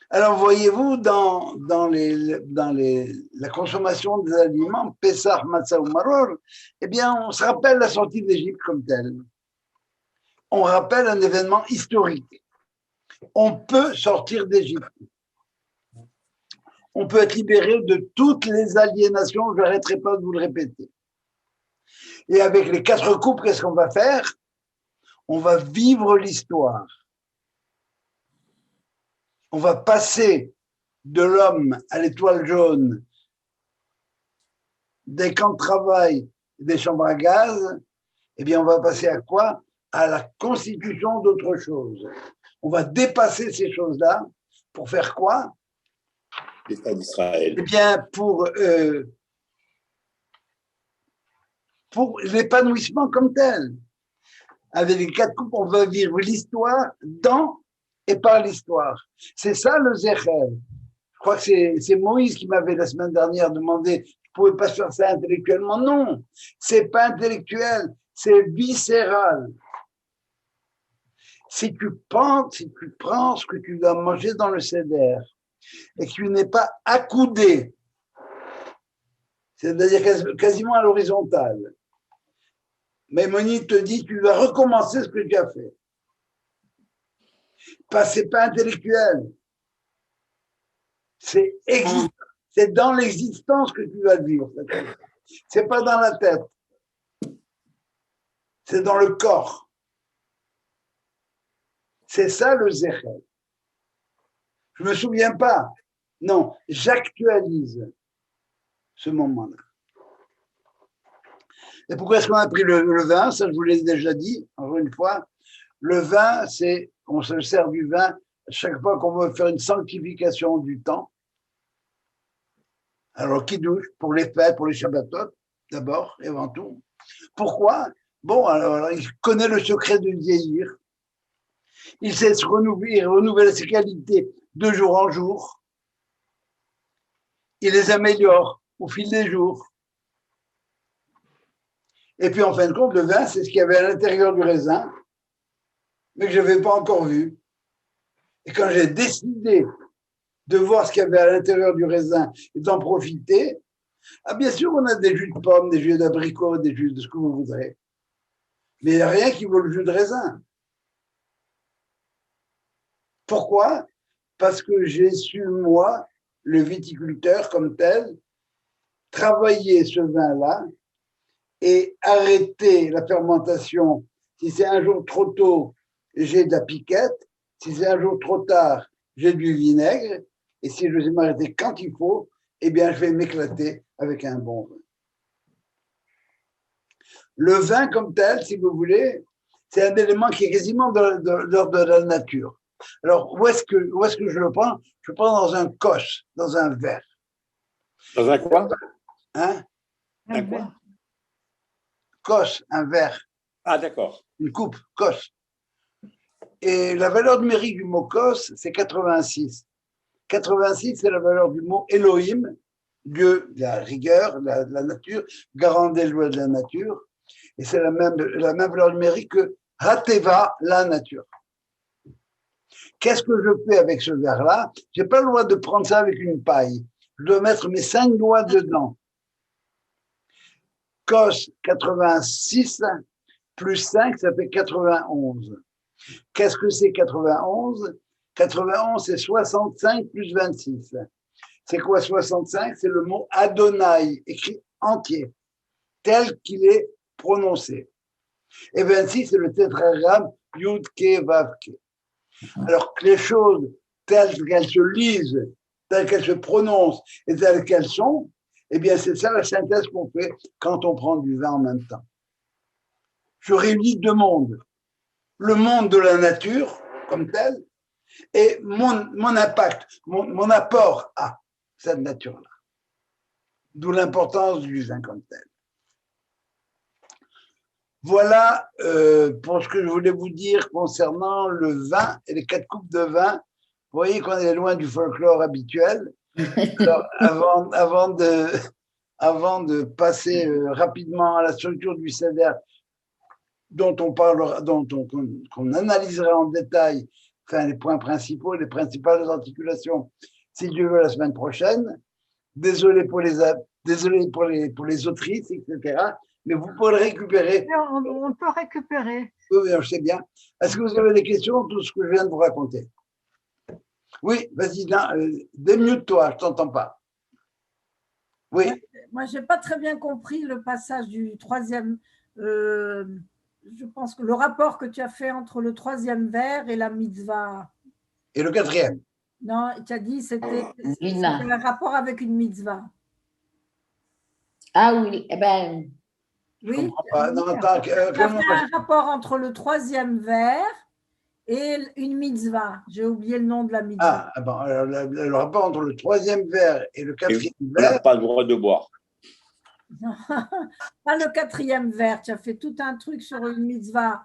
Alors, voyez-vous, dans la consommation des aliments, Pessah, Matzah ou Maror, eh bien, on se rappelle la sortie d'Égypte comme telle. On rappelle un événement historique. On peut sortir d'Égypte. On peut être libéré de toutes les aliénations, je n'arrêterai pas de vous le répéter. Et avec les 4 coupes, qu'est-ce qu'on va faire? On va vivre l'histoire. On va passer de l'homme à l'étoile jaune, des camps de travail, des chambres à gaz, eh bien, on va passer à quoi? À la constitution d'autre chose. On va dépasser ces choses-là pour faire quoi? L'État d'Israël. Eh bien, pour l'épanouissement comme tel. Avec les 4 coupes, on va vivre l'histoire dans et par l'histoire. C'est ça le Zechel. Je crois que c'est Moïse qui m'avait la semaine dernière demandé, je ne pouvais pas faire ça intellectuellement. Non, c'est pas intellectuel, c'est viscéral. Si tu prends ce que tu dois manger dans le Seder et que tu n'es pas accoudé, c'est-à-dire quasiment à l'horizontale, Maïmonide te dit, tu dois recommencer ce que tu as fait. C'est pas intellectuel. C'est dans l'existence que tu dois vivre. C'est pas dans la tête. C'est dans le corps. C'est ça le Zechel. Je me souviens pas. Non, j'actualise ce moment-là. Et pourquoi est-ce qu'on a pris le vin? Ça, je vous l'ai déjà dit, encore une fois. Le vin, on se sert du vin chaque fois qu'on veut faire une sanctification du temps. Alors, Kiddush, pour les fêtes, pour les Shabbatot, d'abord et avant tout. Pourquoi? Bon, alors, il connaît le secret de vieillir. Il sait se renouveler ses qualités de jour en jour. Il les améliore au fil des jours. Et puis, en fin de compte, le vin, c'est ce qu'il y avait à l'intérieur du raisin, mais que je n'avais pas encore vu. Et quand j'ai décidé de voir ce qu'il y avait à l'intérieur du raisin et d'en profiter, bien sûr, on a des jus de pommes, des jus d'abricots, des jus de ce que vous voudrez. Mais il n'y a rien qui vaut le jus de raisin. Pourquoi? Parce que j'ai su, moi, le viticulteur comme tel, travailler ce vin-là et arrêter la fermentation. Si c'est un jour trop tôt, j'ai de la piquette. Si c'est un jour trop tard, j'ai du vinaigre. Et si je sais m'arrêter quand il faut, eh bien, je vais m'éclater avec un bon vin. Le vin comme tel, si vous voulez, c'est un élément qui est quasiment de la nature. Alors, où est-ce que je le prends? Je le prends dans un coche, dans un verre. Dans un quoi? Hein? Un quoi? Coche, un verre. Ah, d'accord. Une coupe, coche. Et la valeur numérique du mot kos, c'est 86. 86, c'est la valeur du mot Elohim, Dieu, la rigueur, la nature, garant des lois de la nature. Et c'est la même valeur numérique que Hateva, la nature. Qu'est-ce que je fais avec ce verre-là? Je n'ai pas le droit de prendre ça avec une paille. Je dois mettre mes 5 doigts dedans. Kos 86 plus 5, ça fait 91. Qu'est-ce que c'est 91? 91, c'est 65 plus 26. C'est quoi 65? C'est le mot Adonai, écrit entier, tel qu'il est prononcé. Et 26, c'est le tétragramme Yud Ke Vav Ke. Alors que les choses telles qu'elles se lisent, telles qu'elles se prononcent et telles qu'elles sont, eh bien, c'est ça la synthèse qu'on fait quand on prend du vin en même temps. Je réunis 2 mondes. Le monde de la nature, comme tel, et mon impact, mon apport à cette nature-là. D'où l'importance du vin comme tel. Voilà pour ce que je voulais vous dire concernant le vin et les 4 coupes de vin. Vous voyez qu'on est loin du folklore habituel. Alors, avant de passer rapidement à la structure du Seder, dont on parlera, qu'on analysera en détail, enfin les points principaux, les principales articulations, si Dieu veut, la semaine prochaine. Désolé pour les autrices, etc. Mais vous pouvez le récupérer. On peut récupérer. Oui, je sais bien. Est-ce que vous avez des questions sur tout ce que je viens de vous raconter? Oui, vas-y, démute-toi, je ne t'entends pas. Oui. Moi, je n'ai pas très bien compris le passage du 3e. Je pense que le rapport que tu as fait entre le 3e vers et la mitzvah. Et le 4e. Non, tu as dit c'était Vina. un rapport avec une mitzvah. Ah oui, eh ben, Oui, Non, oui, attends, tu as comment fait un rapport entre le troisième vers et une mitzvah. J'ai oublié le nom de la mitzvah. Ah, bon, alors, le rapport entre le troisième verre et le Et quatrième on n'a verre, pas le droit de boire. Pas le quatrième vers. Tu as fait tout un truc sur une mitzvah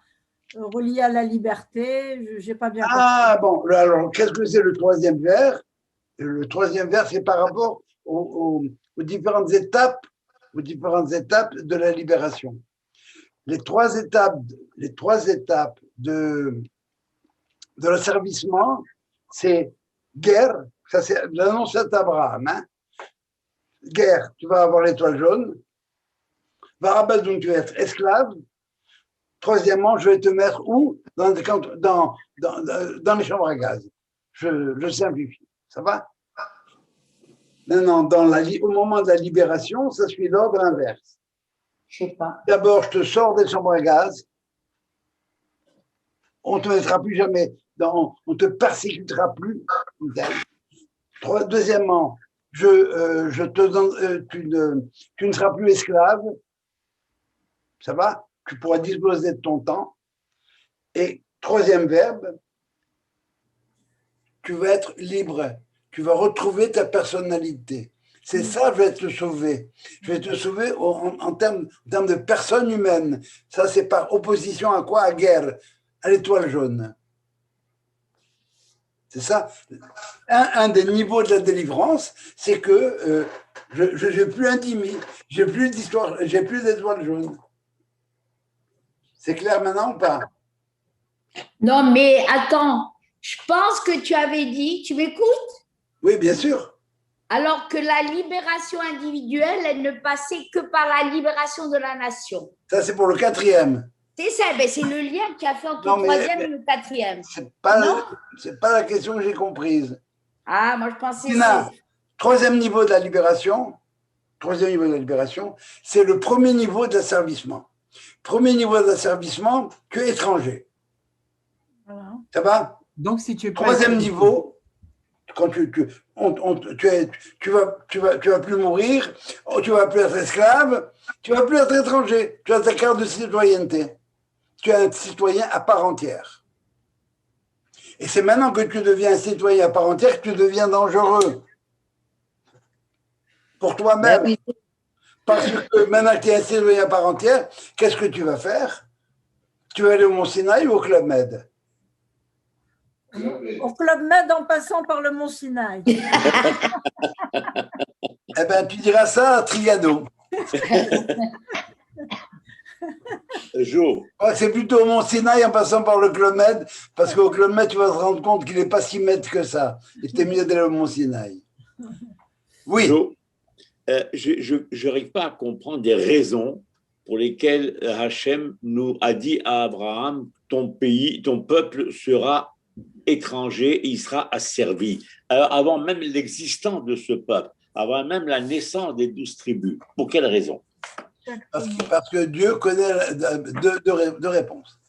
reliée à la liberté. Je n'ai pas bien compris. ah bon, alors qu'est-ce que c'est le troisième verre? Le troisième verre, c'est par rapport aux différentes étapes, de la libération. Les trois étapes de l'asservissement, c'est guerre, ça c'est l'annonce d'Abraham, hein? Guerre, tu vas avoir l'étoile jaune. Barabbas, tu vas être esclave. Troisièmement, je vais te mettre où? Dans les chambres à gaz. Je simplifie. Ça va? Maintenant, au moment de la libération, ça suit l'ordre inverse. je sais pas. D'abord, je te sors des chambres à gaz. On ne te mettra plus jamais on ne te persécutera plus. Deuxièmement, je te donne, tu ne seras plus esclave. Ça va? Tu pourras disposer de ton temps. Et troisième verbe, tu vas être libre. Tu vas retrouver ta personnalité. C'est ça, je vais te sauver. Je vais te sauver en termes de personne humaine. Ça, c'est par opposition à quoi? À guerre, à l'étoile jaune. C'est ça. Un des niveaux de la délivrance, c'est que je n'ai plus intimé, j'ai plus d'histoire, j'ai plus d'étoile jaune. C'est clair maintenant ou pas? Non, mais attends, je pense que tu avais dit, tu m'écoutes? Oui, bien sûr. Alors que la libération individuelle, elle ne passait que par la libération de la nation. Ça, c'est pour le quatrième. C'est ça, ben c'est le lien qui a fait entre Non, le troisième et le quatrième. C'est pas la question que j'ai comprise. Ah, moi je pensais Tina, troisième niveau de la libération, c'est le premier niveau d'asservissement. Premier niveau d'asservissement, tu es étranger. Voilà. Ça va? Donc, si tu es Troisième niveau, quand tu vas plus mourir, tu vas plus être esclave, tu vas plus être étranger, tu as ta carte de citoyenneté. Tu es un citoyen à part entière. Et c'est maintenant que tu deviens un citoyen à part entière que tu deviens dangereux. Pour toi-même. oui. Parce que maintenant que tu es un citoyen à part entière, qu'est-ce que tu vas faire? Tu vas aller au Mont-Sinaï ou au Club Med? Au Club Med en passant par le Mont Sinaï. Eh bien, tu diras ça à Trigano. Jo, C'est plutôt au Mont-Sinaï en passant par le Club Med, parce qu'au Club Med, tu vas te rendre compte qu'il n'est pas si maître que ça. Et c'était mieux d'aller au Mont-Sinaï. Oui. Jo, je n'arrive pas à comprendre des raisons pour lesquelles Hachem nous a dit à Abraham, ton pays, ton peuple sera étranger et il sera asservi. Alors, avant même l'existence de ce peuple, avant même la naissance des 12 tribus. Pour quelle raison? Parce que Dieu connaît deux réponses.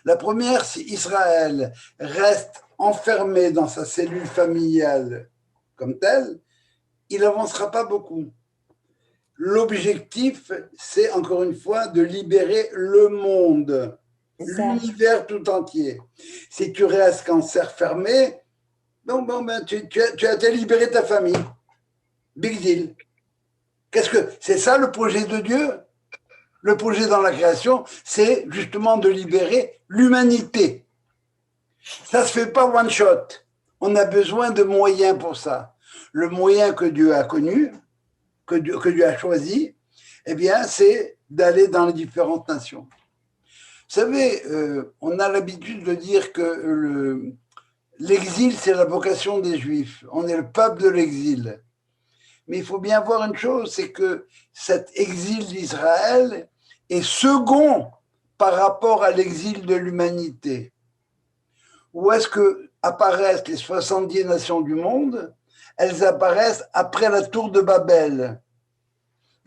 La première, si Israël reste enfermé dans sa cellule familiale comme telle, il n'avancera pas beaucoup. L'objectif, c'est encore une fois de libérer le monde, l'univers tout entier. Si tu restes qu'en cercle fermé, tu as libéré ta famille. Big deal. C'est ça le projet de Dieu? Le projet dans la création, c'est justement de libérer l'humanité. Ça ne se fait pas one shot. On a besoin de moyens pour ça. Le moyen que Dieu a connu, que Dieu a choisi, eh bien, c'est d'aller dans les différentes nations. Vous savez, on a l'habitude de dire que l'exil, c'est la vocation des Juifs. On est le peuple de l'exil. Mais il faut bien voir une chose, c'est que cet exil d'Israël est second par rapport à l'exil de l'humanité. Où est-ce que apparaissent les 70 nations du monde? Elles apparaissent après la tour de Babel.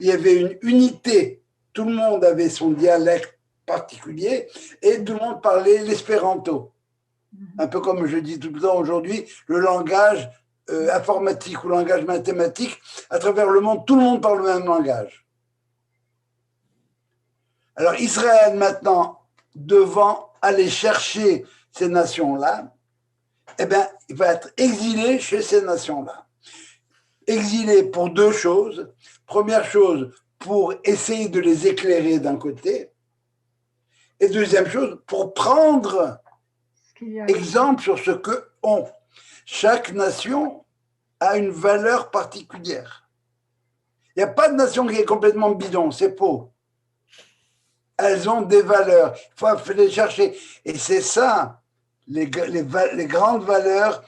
Il y avait une unité. Tout le monde avait son dialecte particulier et tout le monde parlait l'espéranto. Un peu comme je dis tout le temps aujourd'hui, le langage informatique ou le langage mathématique, à travers le monde, tout le monde parle le même langage. Alors Israël maintenant, devant aller chercher ces nations-là, eh bien, il va être exilé chez ces nations-là. Exilé pour deux choses. Première chose, pour essayer de les éclairer d'un côté. Et deuxième chose, pour prendre exemple sur ce que ont. Chaque nation a une valeur particulière. Il n'y a pas de nation qui est complètement bidon, c'est faux. Elles ont des valeurs, il faut les chercher. Et c'est ça, les grandes valeurs.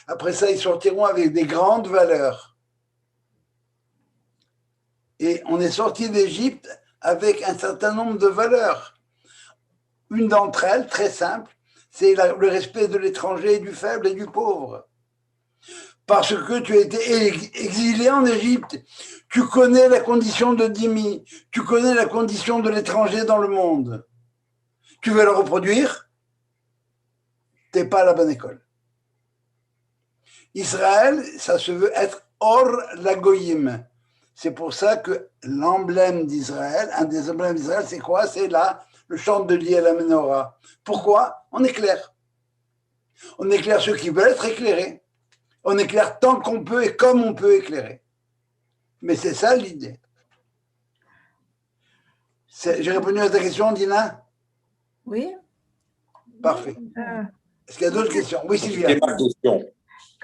Après ça, ils sortiront avec des grandes valeurs. Et on est sorti d'Égypte avec un certain nombre de valeurs. Une d'entre elles, très simple, c'est le respect de l'étranger, du faible et du pauvre. Parce que tu as été exilé en Égypte, tu connais la condition de Dhimmi, tu connais la condition de l'étranger dans le monde. Tu veux le reproduire? Tu n'es pas à la bonne école. Israël, ça se veut être Or Lagoyim. C'est pour ça que l'emblème d'Israël, un des emblèmes d'Israël, c'est quoi? C'est là, le chant de Liel la Menorah. Pourquoi? On éclaire. On éclaire ceux qui veulent être éclairés. On éclaire tant qu'on peut et comme on peut éclairer. Mais c'est ça l'idée. J'ai répondu à ta question, Dina? Oui. Parfait. Est-ce qu'il y a d'autres questions? Oui, Sylvia. C'est ma question.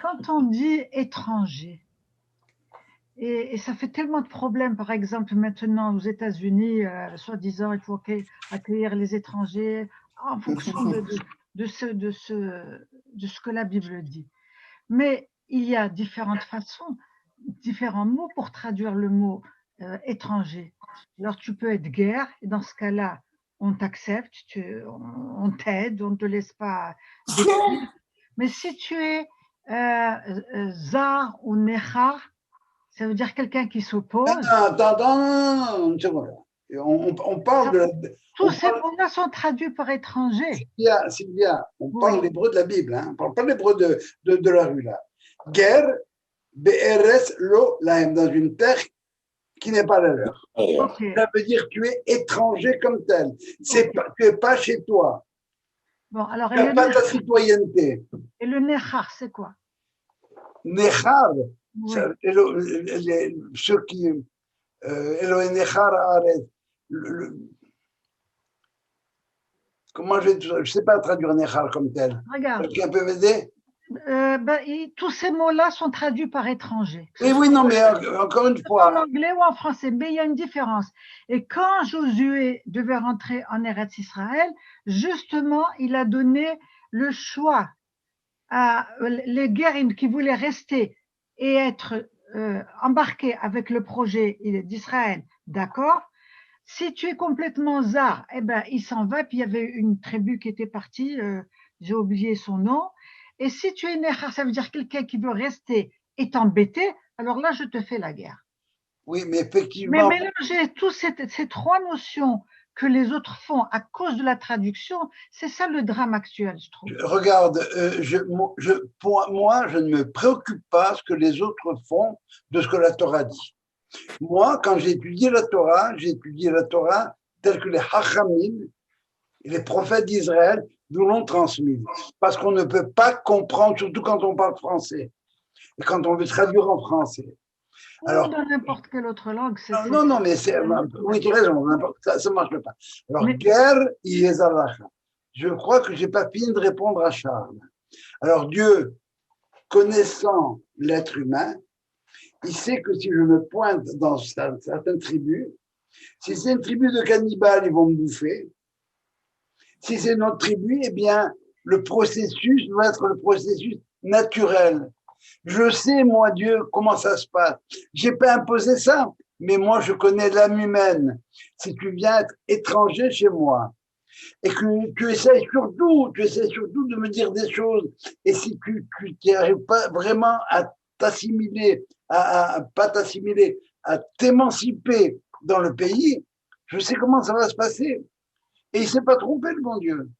Quand on dit étranger, et ça fait tellement de problèmes, par exemple, maintenant aux États-Unis, soi-disant, il faut accueillir les étrangers en fonction de ce que la Bible dit. Mais il y a différentes façons, différents mots pour traduire le mot étranger. Alors, tu peux être guerre, et dans ce cas-là, on t'accepte, on t'aide, on ne te laisse pas détruire. Mais si tu es Zar ou Nechar, ça veut dire quelqu'un qui s'oppose. Attends, une seconde. On parle de. Tous ces mots-là sont traduits par étranger. Sylvia, on parle l'hébreu de la Bible, hein. On ne parle pas l'hébreu de la rue, là. Guerre, BRS, lo, lahem, dans une terre qui n'est pas la leur. Okay. Ça veut dire que tu es étranger comme tel. Tu n'es pas chez toi. Bon, alors, tu n'as pas ta citoyenneté. Et le Nechar, c'est quoi? Nechar, oui. Ceux qui. Elohé Nechar Haaretz. Comment je ne sais pas traduire Nechar comme tel. Regarde. Quelqu'un peut m'aider? Tous ces mots-là sont traduits par étranger. Oui, non, mais encore une fois. En anglais ou en français, mais il y a une différence. Et quand Josué devait rentrer en Eretz Israël, justement, il a donné le choix à les guerriers qui voulaient rester et être embarqués avec le projet d'Israël. D'accord? Si tu es complètement zar, eh ben, il s'en va. Puis il y avait une tribu qui était partie, j'ai oublié son nom. Et si tu es nechar, ça veut dire quelqu'un qui veut rester et t'embêter, alors là, je te fais la guerre. Oui, mais effectivement. Mais mélanger toutes ces trois notions que les autres font à cause de la traduction, c'est ça le drame actuel, je trouve. Regarde, pour moi, je ne me préoccupe pas ce que les autres font de ce que la Torah dit. Moi, quand j'ai étudié la Torah telle que les Hachamim, les prophètes d'Israël, nous l'ont transmise. Parce qu'on ne peut pas comprendre, surtout quand on parle français, et quand on veut traduire en français. Alors, dans n'importe quelle autre langue, c'est. Non, mais c'est. Oui, tu as raison, ça ne marche pas. Alors, guerre, je crois que je n'ai pas fini de répondre à Charles. Alors, Dieu, connaissant l'être humain, il sait que si je me pointe dans certaines tribus, si c'est une tribu de cannibales, ils vont me bouffer. Si c'est notre tribu, eh bien, le processus doit être le processus naturel. Je sais, moi, Dieu, comment ça se passe. Je n'ai pas imposé ça, mais moi, je connais l'âme humaine. Si tu viens être étranger chez moi et que tu essaies surtout de me dire des choses, et si tu n'arrives pas vraiment à t'assimiler, pas t'assimiler, à t'émanciper dans le pays, je sais comment ça va se passer. Et il ne s'est pas trompé, le bon Dieu.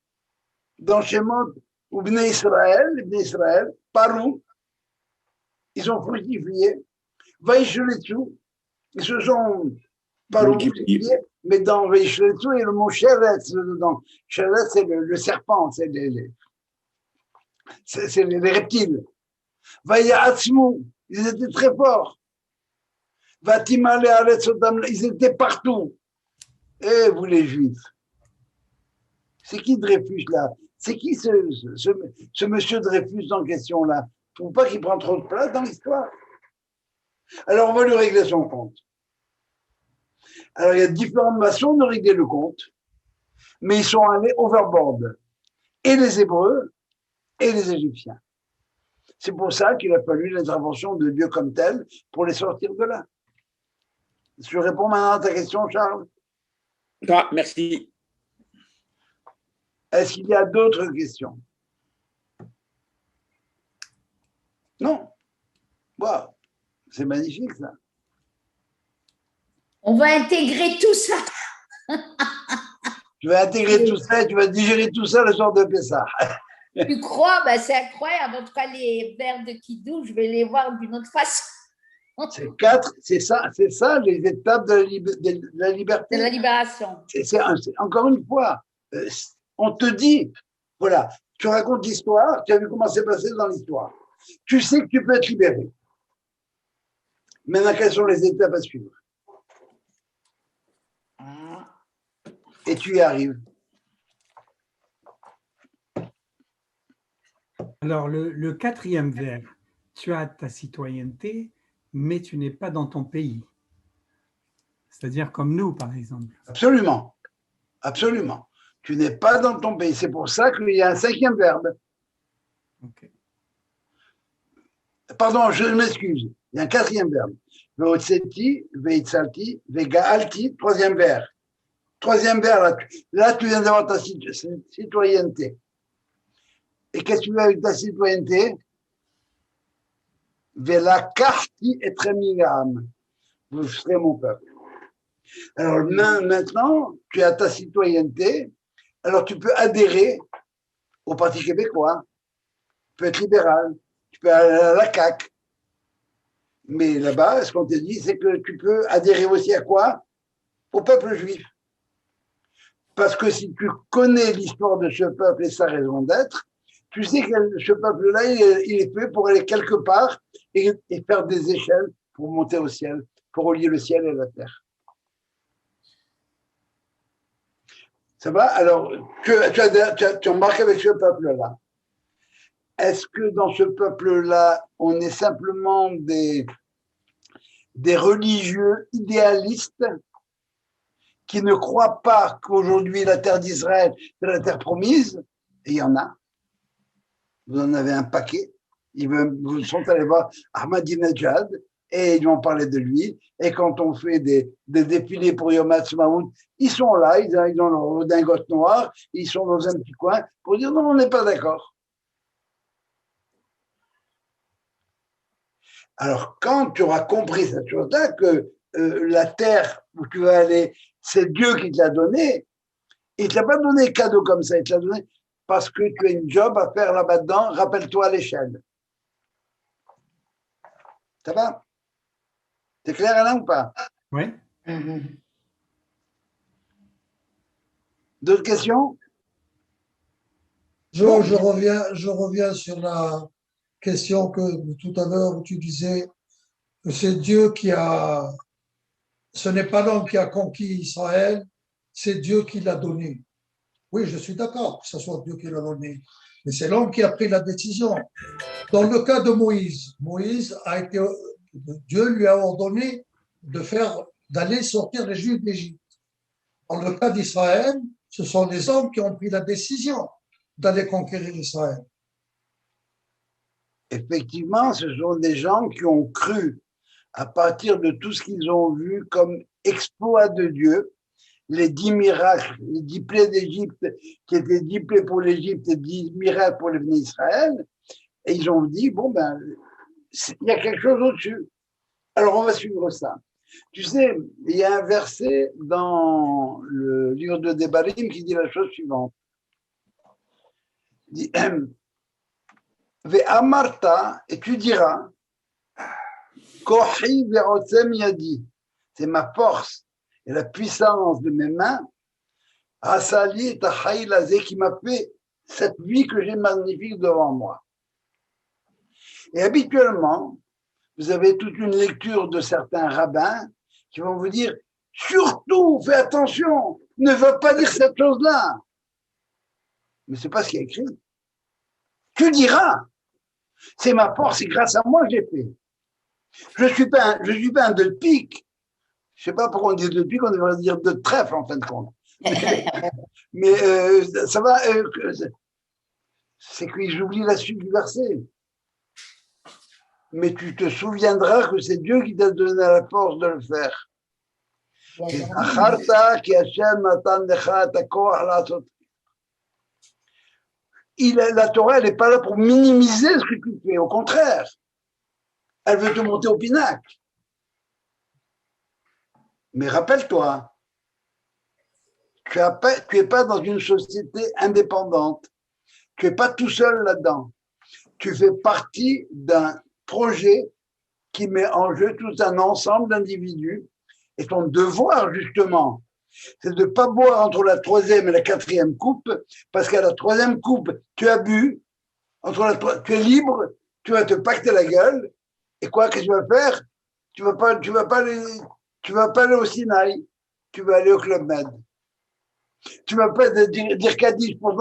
Dans Shemot, ou Bnei Israël, Parou, ils ont fructifié. Vaishletsu, ils se sont Parou fructifiés, mais dans Vaishletsu, il y a le mot Sheretz dedans. Sheretz, c'est le serpent, c'est les reptiles. Vayatzmu, ils étaient très forts. Vatimale Aletzotam, ils étaient partout. Et vous les Juifs, c'est qui Dreyfus là? C'est qui ce monsieur Dreyfus en question là? Je trouve pas qu'il prend trop de place dans l'histoire. Alors on va lui régler son compte. Alors il y a différentes façons de régler le compte, mais ils sont allés overboard. Et les Hébreux et les Égyptiens. C'est pour ça qu'il a fallu l'intervention de Dieu comme tel pour les sortir de là. Je réponds maintenant à ta question, Charles. Ah, merci. Est-ce qu'il y a d'autres questions? Non. Wow. C'est magnifique, ça. On va intégrer tout ça. Tu vas intégrer tout ça et tu vas digérer tout ça le soir de Pessah. Tu crois? Ben, c'est incroyable. En tout cas, les vers de Kidou, je vais les voir d'une autre façon. C'est ça, les étapes de la liberté. De la libération. Encore une fois, on te dit, voilà, tu racontes l'histoire, tu as vu comment c'est passé dans l'histoire. Tu sais que tu peux être libéré. Maintenant, quelles sont les étapes à suivre? Et tu y arrives. Alors, le quatrième vers, tu as ta citoyenneté, mais tu n'es pas dans ton pays. C'est-à-dire comme nous, par exemple. Absolument. Absolument. Tu n'es pas dans ton pays. C'est pour ça qu'il y a un cinquième verbe. Okay. Pardon, je m'excuse. Il y a un quatrième verbe. Veotseti, veitzalti, vegaalti, troisième verbe. Troisième verbe, là, tu viens d'avoir ta citoyenneté. Et qu'est-ce que tu veux avec ta citoyenneté? Velakarti et tremigam. Vous serez mon peuple. Alors maintenant, tu as ta citoyenneté, alors tu peux adhérer au Parti québécois, tu peux être libéral, tu peux aller à la CAQ. Mais là-bas, ce qu'on te dit, c'est que tu peux adhérer aussi à quoi? Au peuple juif. Parce que si tu connais l'histoire de ce peuple et sa raison d'être, tu sais que ce peuple-là, il est fait pour aller quelque part et faire des échelles pour monter au ciel, pour relier le ciel et la terre. Ça va? Alors, tu embarques avec ce peuple-là. Est-ce que dans ce peuple-là, on est simplement des religieux idéalistes qui ne croient pas qu'aujourd'hui la terre d'Israël est la terre promise? Et il y en a. Vous en avez un paquet. Ils sont allés voir Ahmadinejad et ils vont parler de lui. Et quand on fait des défilés pour Yom Ha'atzmaut, ils sont là, ils ont leur redingote noire, ils sont dans un petit coin pour dire non, on n'est pas d'accord. Alors, quand tu auras compris cette chose-là, que la terre où tu vas aller, c'est Dieu qui te l'a donnée, il ne te l'a pas donné cadeau comme ça, il te l'a donné parce que tu as une job à faire là-bas dedans, rappelle-toi à l'échelle. Ça va? C'est clair, Alain, ou pas? Oui. D'autres questions? Je reviens sur la question que tout à l'heure où tu disais que c'est Dieu qui a, ce n'est pas l'homme qui a conquis Israël, c'est Dieu qui l'a donné. Oui, je suis d'accord que ce soit Dieu qui l'a donné, mais c'est l'homme qui a pris la décision. Dans le cas de Moïse, Dieu lui a ordonné d'aller sortir les Juifs d'Égypte. Dans le cas d'Israël, ce sont les hommes qui ont pris la décision d'aller conquérir Israël. Effectivement, ce sont des gens qui ont cru, à partir de tout ce qu'ils ont vu comme exploit de Dieu, les 10 miracles, les 10 plaies d'Égypte, qui étaient 10 plaies pour l'Égypte et 10 miracles pour le Israël, et ils ont dit, bon ben, il y a quelque chose au-dessus. Alors on va suivre ça. Tu sais, il y a un verset dans le livre de Devarim qui dit la chose suivante. Il dit, Ve'amarta, et tu diras, Kohi ve'otzem yadi, c'est ma force et la puissance de mes mains, Asali et Tahaï Lazé, qui m'a fait cette vie que j'ai magnifique devant moi. Et habituellement, vous avez toute une lecture de certains rabbins qui vont vous dire, surtout, fais attention, ne va pas dire cette chose-là. Mais c'est pas ce qui est écrit. Tu diras, c'est ma force, c'est grâce à moi que j'ai fait. Je suis pas un de pique. Je sais pas pourquoi on dit de pique, on devrait dire de trèfle en fin de compte. Mais ça va, c'est que j'oublie la suite du verset. Mais tu te souviendras que c'est Dieu qui t'a donné la force de le faire. La Torah, elle n'est pas là pour minimiser ce que tu fais. Au contraire, elle veut te monter au pinacle. Mais rappelle-toi, tu n'es pas dans une société indépendante. Tu n'es pas tout seul là-dedans. Tu fais partie d'un projet qui met en jeu tout un ensemble d'individus. Et ton devoir, justement, c'est de ne pas boire entre la 3e et la 4e coupe, parce qu'à la 3e coupe, tu as bu, tu es libre, tu vas te pacter la gueule, et quoi que tu vas faire? Tu vas pas aller au Sinaï, tu vas aller au Club Med. Tu vas pas dire Kaddish pour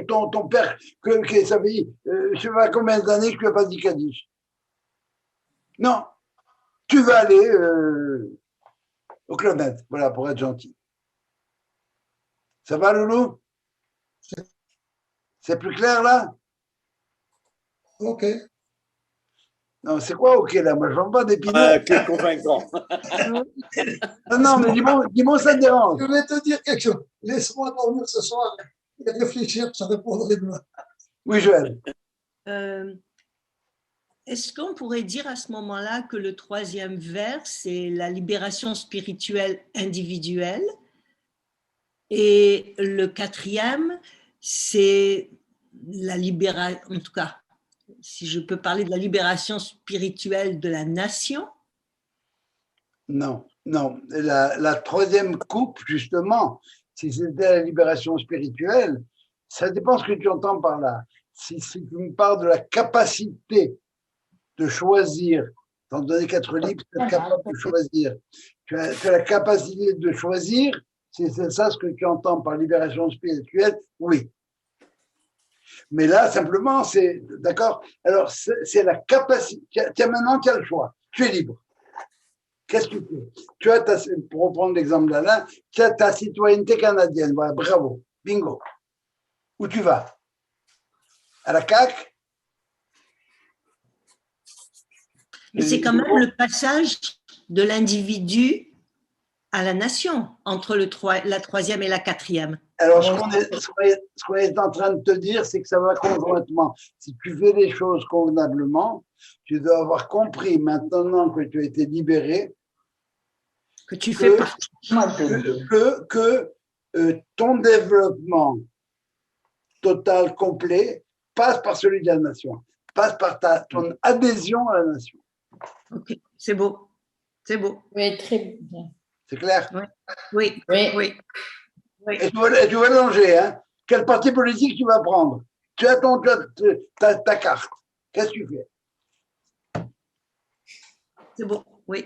ton père, que ça fait, je sais pas combien d'années que tu n'as pas dit Kaddish. Non, tu vas aller au Club Med, voilà, pour être gentil. Ça va, Loulou? C'est plus clair, là? Ok. Non, c'est quoi, ok, là? Moi, je ne vends pas d'épinards. Quel convaincant. Non, mais dis-moi, ça te dérange. Je vais te dire quelque chose. Laisse-moi dormir ce soir et réfléchir, je répondrai demain. Oui, Joël. Est-ce qu'on pourrait dire à ce moment-là que le 3e vers, c'est la libération spirituelle individuelle et le 4e, c'est la libération, en tout cas, si je peux parler de la libération spirituelle de la nation? Non. La 3e coupe, justement, si c'était la libération spirituelle, ça dépend ce que tu entends par là. Si tu me parles de la capacité de choisir, étant donné qu'être libre, c'est être capable de choisir. Tu as la capacité de choisir, si c'est ça ce que tu entends par libération spirituelle, oui. Mais là, simplement, c'est, d'accord? Alors, c'est la capacité. Tiens, maintenant, tu as le choix. Tu es libre. Qu'est-ce que tu fais? Tu as pour reprendre l'exemple d'Alain, tu as ta citoyenneté canadienne. Voilà, bravo. Bingo. Où tu vas? À la CAQ? Mais c'est quand même le passage de l'individu à la nation entre la 3e et la 4e. Alors, ce qu'on est en train de te dire, c'est que ça va conjointement. Si tu fais les choses convenablement, tu dois avoir compris maintenant que tu as été libéré que tu fais partie. Que ton développement total, complet, passe par celui de la nation, passe par ton adhésion à la nation. Ok, c'est beau. C'est beau. Oui, très bien. C'est clair? Oui. Et tu vas longer, hein? Quel parti politique tu vas prendre? Tu as ta carte. Qu'est-ce que tu fais? C'est beau, oui.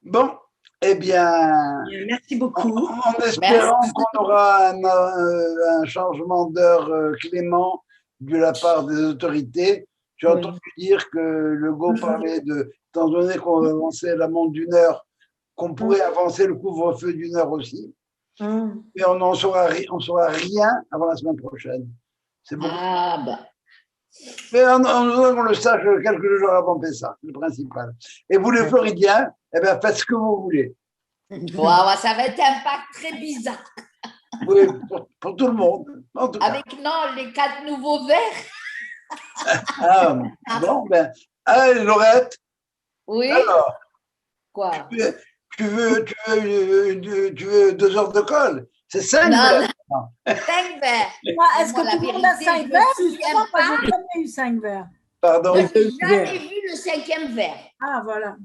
Bon, eh bien. Merci beaucoup. En espérant qu'on aura un changement d'heure clément de la part des autorités. J'ai entendu dire que Legault parlait étant donné qu'on avançait la montre d'1 heure, qu'on pourrait avancer le couvre-feu d'1 heure aussi. Et on n'en saura rien avant la semaine prochaine. C'est bon. Ah, bah. Mais on le sache quelques jours avant Pessah, c'est le principal. Et vous, les Floridiens, eh bien, faites ce que vous voulez. Wow, ça va être un pacte très bizarre. Oui, pour tout le monde. En tout cas. Avec, les 4 nouveaux vers. Bon, allez, Laurette. Oui. Alors, Quoi? Tu veux 2 heures de colle? C'est 5 Non, verres. non. 5 verres. Est-ce que Moi, tout le la monde a vérité, 5 je me verres? souviens Moi, pas. j'ai jamais eu 5 verres. Pardon? Moi, j'ai jamais vu le 5e verre. Ah, voilà.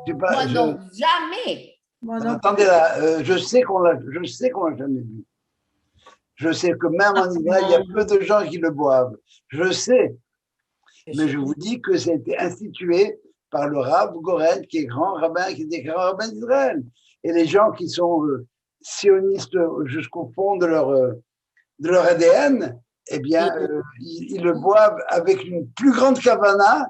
Moi, non, jamais. Moi, non. Attendez là, je sais qu'on l'a jamais vu. Je sais que même en Israël, il y a peu de gens qui le boivent. Je sais. Mais je vous dis que ça a été institué par le Rav Goren, qui est grand rabbin, qui était grand rabbin d'Israël. Et les gens qui sont sionistes jusqu'au fond de leur ADN, eh bien, ils le boivent avec une plus grande kavana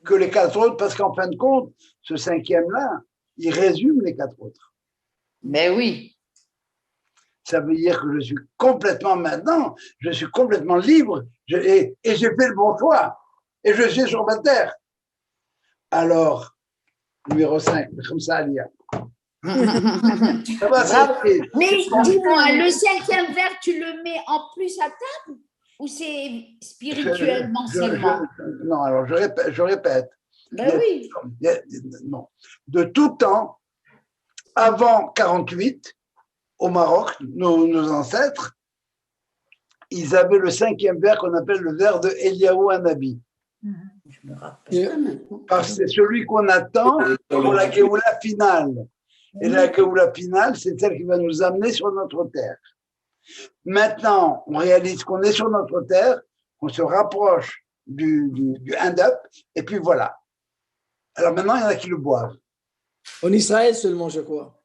que les 4 autres, parce qu'en fin de compte, ce 5e-là, il résume les 4 autres. Mais oui. Ça veut dire que je suis complètement maintenant, je suis complètement libre et j'ai fait le bon choix. Et je suis sur ma terre. Alors, numéro 5, comme ça, Alia. Ça va, ça, Mais dis-moi, le 5e verre, tu le mets en plus à table ou c'est spirituellement seulement? Non, alors je répète. Ben oui. Non. De tout temps, avant 48, au Maroc, nos ancêtres, ils avaient le 5e verre qu'on appelle le verre de Eliaou Hanabi. Je me rappelle. Parce que c'est celui qu'on attend pour la Géoula finale. Et la Géoula finale, c'est celle qui va nous amener sur notre terre. Maintenant, on réalise qu'on est sur notre terre, on se rapproche du end-up, et puis voilà. Alors maintenant, il y en a qui le boivent. En Israël seulement, je crois.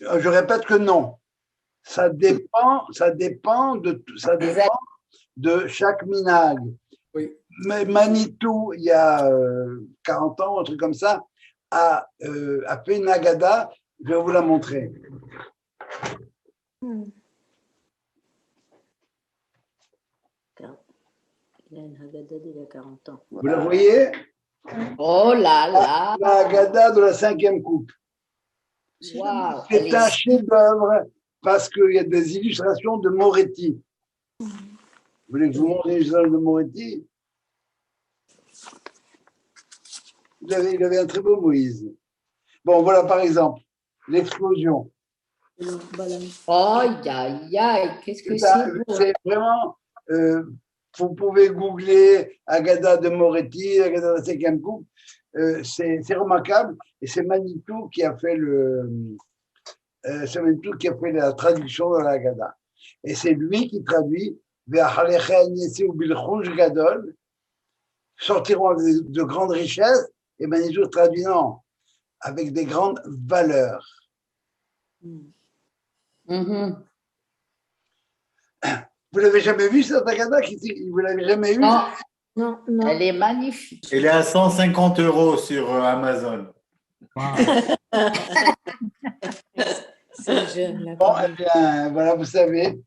Je répète que non. Ça dépend de chaque minag. Oui. Mais Manitou, il y a 40 ans, un truc comme ça, a fait une agada. Je vais vous la montrer. Il a une Haggadah d'il y a 40 ans. Vous la voyez? Oh là là! La agada de la 5e coupe. Wow. C'est un chef-d'œuvre parce qu'il y a des illustrations de Moretti. Vous voulez que je vous montre les illustrations de Moretti? Il avait un très beau Moïse. Bon, voilà par exemple l'explosion. Oh, aïe, aïe, qu'est-ce que c'est beau. C'est vraiment, vous pouvez googler Agada de Moretti, Agada de la 5e coupe. C'est remarquable et c'est Manitou qui a fait la traduction de la Haggadah. Et c'est lui qui traduit Gadol, sortiront avec de grandes richesses, et Manitou traduit non, avec des grandes valeurs. Mm-hmm. Vous l'avez jamais vu cette Haggadah? Vous l'avez jamais vu? Non. Non, non. Elle est magnifique. Elle est à 150 € sur Amazon. C'est jeune, là. Bon, eh bien, voilà, vous savez.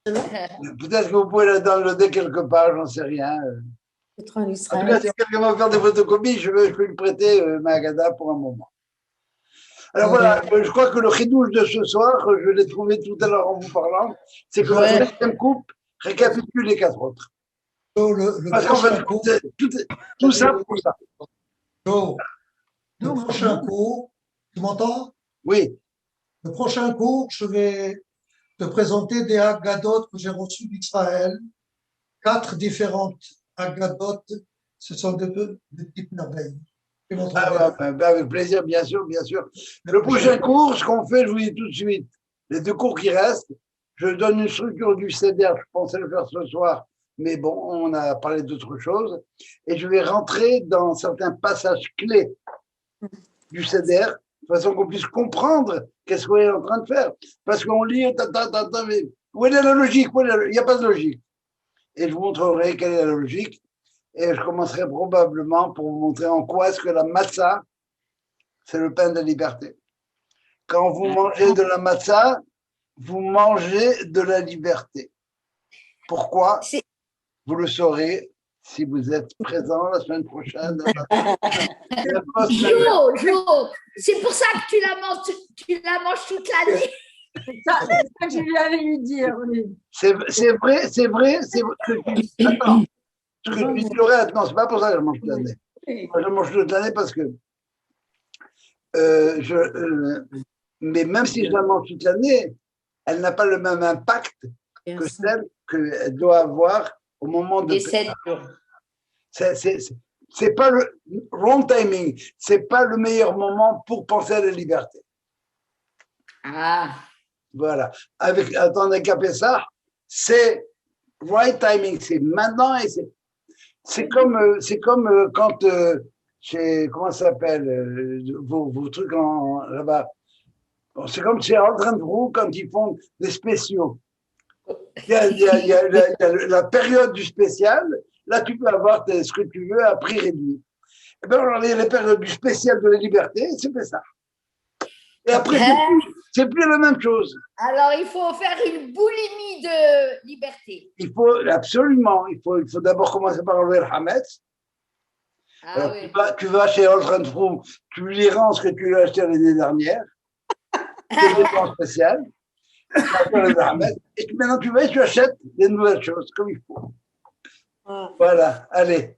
Peut-être que vous pouvez la downloader quelque part, j'en sais rien. Peut-être en En tout Israël. cas, si quelqu'un va faire des photocopies, je peux lui prêter ma Haggadah pour un moment. Alors voilà, je crois que le chidouche de ce soir, je l'ai trouvé tout à l'heure en vous parlant, c'est que la 5e coupe récapitule les 4 autres. Parce qu'en fait, tout ça pour ça. Le prochain cours, tu m'entends? Oui. Le prochain cours, je vais te présenter des Haggadot que j'ai reçus d'Israël. 4 différentes Haggadot. Ce sont des petites merveilles. Avec plaisir, bien sûr, bien sûr. Le prochain cours, ce qu'on fait, je vous dis tout de suite, les 2 cours qui restent, je donne une structure du CEDER, je pensais le faire ce soir, mais bon, on a parlé d'autre chose, et je vais rentrer dans certains passages clés du CEDER, de façon qu'on puisse comprendre qu'est-ce qu'on est en train de faire. Parce qu'on lit, mais où est la logique? Il n'y a pas de logique. Et je vous montrerai quelle est la logique. Et je commencerai probablement pour vous montrer en quoi est-ce que la matzah, c'est le pain de la liberté. Quand vous mangez de la matzah, vous mangez de la liberté. Pourquoi? Vous le saurez si vous êtes présent la semaine prochaine. Jo, c'est pour ça que tu la manges toute l'année. C'est ça que je lui avais lui dire. Oui. C'est vrai. Attends, ce que tu dis, Laurette, non, c'est pas pour ça que je mange toute l'année. Moi, je mange toute l'année parce que mais même si je la mange toute l'année, elle n'a pas le même impact que celle qu'elle doit avoir au moment de Pessah. C'est pas le wrong timing, c'est pas le meilleur moment pour penser à la liberté. Ah. Voilà. Attendez qu'à Pessah, c'est right timing, c'est maintenant et c'est comme quand comment ça s'appelle vos trucs là-bas. C'est comme chez Aldrin quand ils font des spéciaux. Il y a la période du spécial. Là, tu peux avoir ce que tu veux à prix réduit. Et bien, alors, il y a les périodes du spécial de la liberté, c'est ça. Et après, c'est plus la même chose. Alors, il faut faire une boulimie de liberté. Il faut absolument. Il faut d'abord commencer par enlever le Hametz. Ah, oui. Tu vas chez Aldrin Froome, tu lui rends ce que tu lui as acheté l'année dernière. C'est des temps spécial. Et maintenant, tu vas et tu achètes des nouvelles choses comme il faut. Voilà, allez.